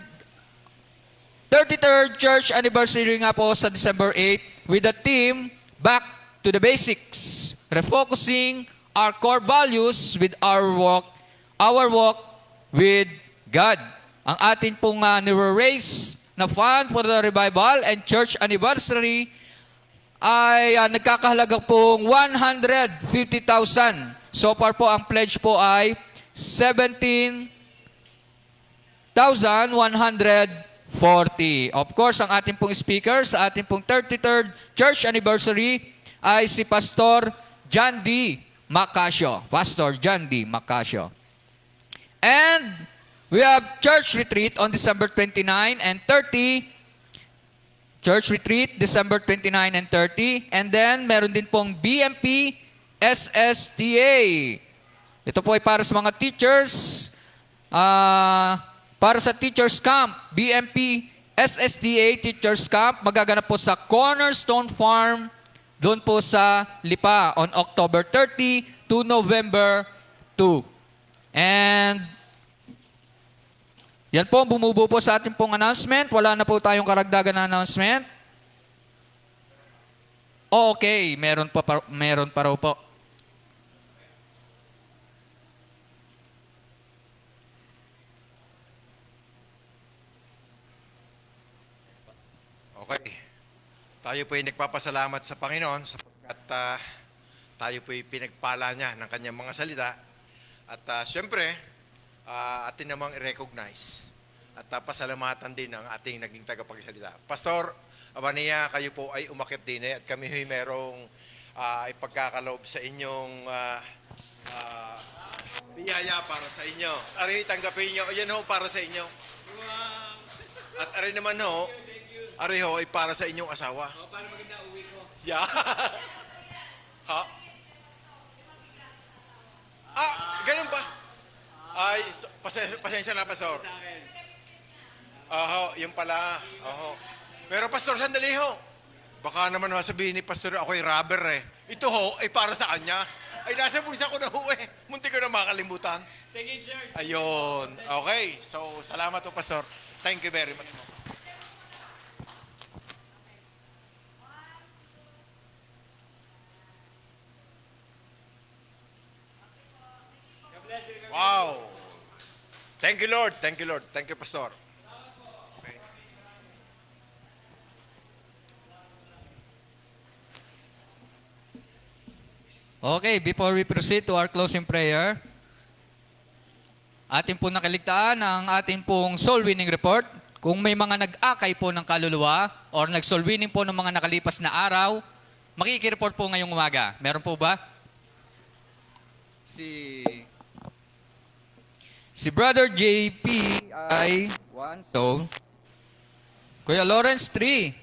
33rd church anniversary nga po sa December 8 with the theme Back to the Basics, refocusing our core values with our walk with God. Ang atin pong nire-raise na fund for the revival and church anniversary ay nagkakahalaga pong 150,000. So far po, ang pledge po ay 17,140. Of course, ang ating pong speaker sa ating pong 33rd church anniversary ay si Pastor John D. Macasio. Pastor John D. Macasio. And we have church retreat on December 29 and 30. Church retreat, December 29 and 30. And then, meron din pong BMP SSTA. Ito po ay para sa mga teachers. Para sa Teachers Camp, BMP SSTA Teachers Camp, magaganap po sa Cornerstone Farm, doon po sa Lipa, on October 30 to November 2. And yan po, bumubuo po sa ating pong announcement. Wala na po tayong karagdagan na announcement. Okay, meron pa raw po. Okay. Tayo po ay nagpapasalamat sa Panginoon sapagkat tayo po ay pinagpala niya ng kanyang mga salita. At syempre, atin namang i-recognize at pasalamatan din ang ating naging tagapagsalita. Pastor Abania, kayo po ay umakyat din at kami ay merong ipagkakaloob sa inyong biyaya para sa inyo. Aray, tanggapin nyo. Yan ho, para sa inyo. At aray naman ho, aray ho, ay para sa inyong asawa. Para maganda uwi ko. Yeah. Ha? Ganun ba? Ay, pasensya na, Pastor. Oho, yun pala. Oho. Pero, Pastor, sandali ho. Baka naman masabihin ni Pastor, ako'y robber eh. Ito ho, ay para sa kanya. Ay, nasa bulsa ko na ho eh. Munti ko na makalimutan. Thank you, Church. Ayun. Okay. So, salamat po, Pastor. Thank you very much. Wow. Thank you, Lord. Thank you, Lord. Thank you, Pastor. Okay. Okay, before we proceed to our closing prayer, atin po nakaligtaan ang ating pong soul winning report. Kung may mga nag-akay po ng kaluluwa or nag-soul winning po ng mga nakalipas na araw, makikireport po ngayong umaga. Meron po ba? Si Brother JP ay 1 soul. Kuya Lawrence, 3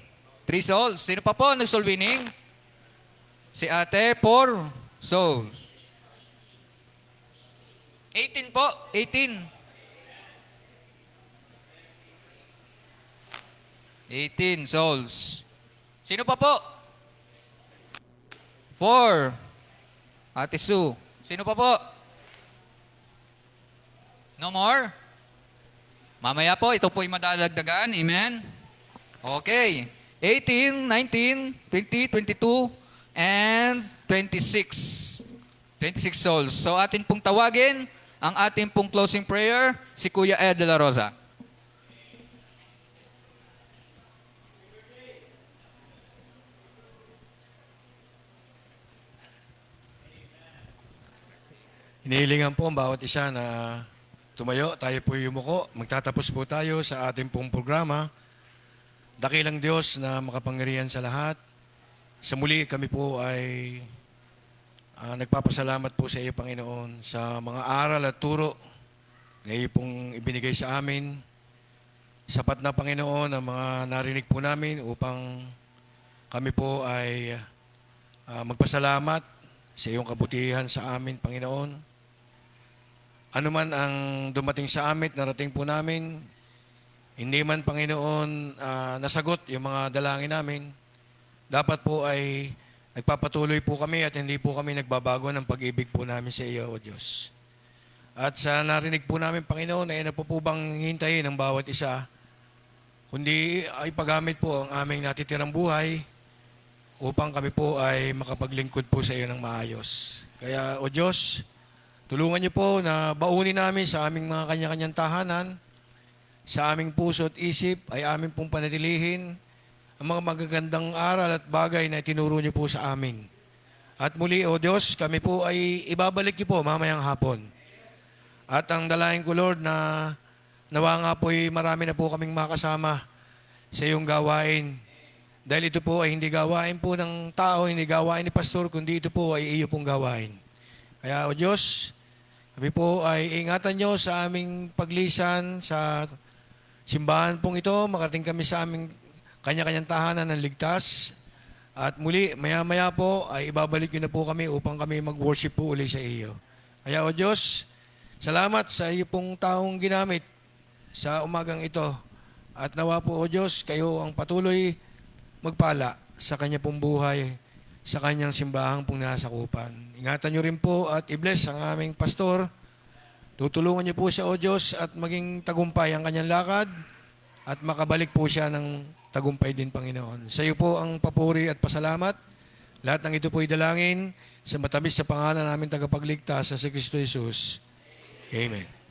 souls. Sino pa po nag-soul winning? Si ate, 4 souls. 18 po, 18. 18 souls. Sino pa po? 4. Ate Sue. Sino pa po? No more? Mamaya po, ito po'y madadagdagan. Amen? Okay. 18, 19, 20, 22, and 26. 26 souls. So atin pong tawagin ang ating pong closing prayer, si Kuya Ed de la Rosa. Hinihilingan po ang bawat isa na tumayo, tayo po yumuko. Magtatapos po tayo sa ating pong programa. Dakilang Diyos na makapangyarihan sa lahat. Sa muli kami po ay nagpapasalamat po sa iyo, Panginoon, sa mga aral at turo na iyo pong ibinigay sa amin. Sapat na, Panginoon, ang mga narinig po namin upang kami po ay magpasalamat sa iyong kabutihan sa amin, Panginoon. Ano man ang dumating sa amin, narating po namin, hindi man, Panginoon, nasagot yung mga dalangin namin, dapat po ay nagpapatuloy po kami at hindi po kami nagbabago ng pag-ibig po namin sa iyo, O Diyos. At sa narinig po namin, Panginoon, ay ano po bang hintayin ng bawat isa, kundi ay paggamit po ang aming natitirang buhay upang kami po ay makapaglingkod po sa iyo ng maayos. Kaya, O Diyos, tulungan niyo po na baunin namin sa aming mga kanya-kanyang tahanan, sa aming puso at isip, ay aming pong panatilihin ang mga magagandang aral at bagay na tinuro niyo po sa amin. At muli, O Diyos, kami po ay ibabalik niyo po mamayang hapon. At ang dalayan ko, Lord, na nawa nga po'y marami na po kaming makasama sa iyong gawain. Dahil ito po ay hindi gawain po ng tao, hindi gawain ni pastor, kundi ito po ay iyo pong gawain. Kaya, O Diyos, kami po ay ingatan nyo sa aming paglisan sa simbahan pong ito. Makating kami sa aming kanya-kanyang tahanan ng ligtas. At muli, maya-maya po ay ibabalik nyo na po kami upang kami mag-worship po uli sa iyo. Kaya, O Diyos, salamat sa iyo pong taong ginamit sa umagang ito. At nawa po, O Diyos, kayo ang patuloy magpala sa kanya pong buhay, sa kanyang simbahang pong nasakupan. Ingatan niyo rin po at i-bless ang aming pastor. Tutulungan niyo po siya, O Diyos, at maging tagumpay ang kanyang lakad at makabalik po siya ng tagumpay din, Panginoon. Sa iyo po ang papuri at pasalamat. Lahat ng ito po idalangin sa matamis sa pangalan namin tagapagligtas sa si Kristo Jesus. Amen.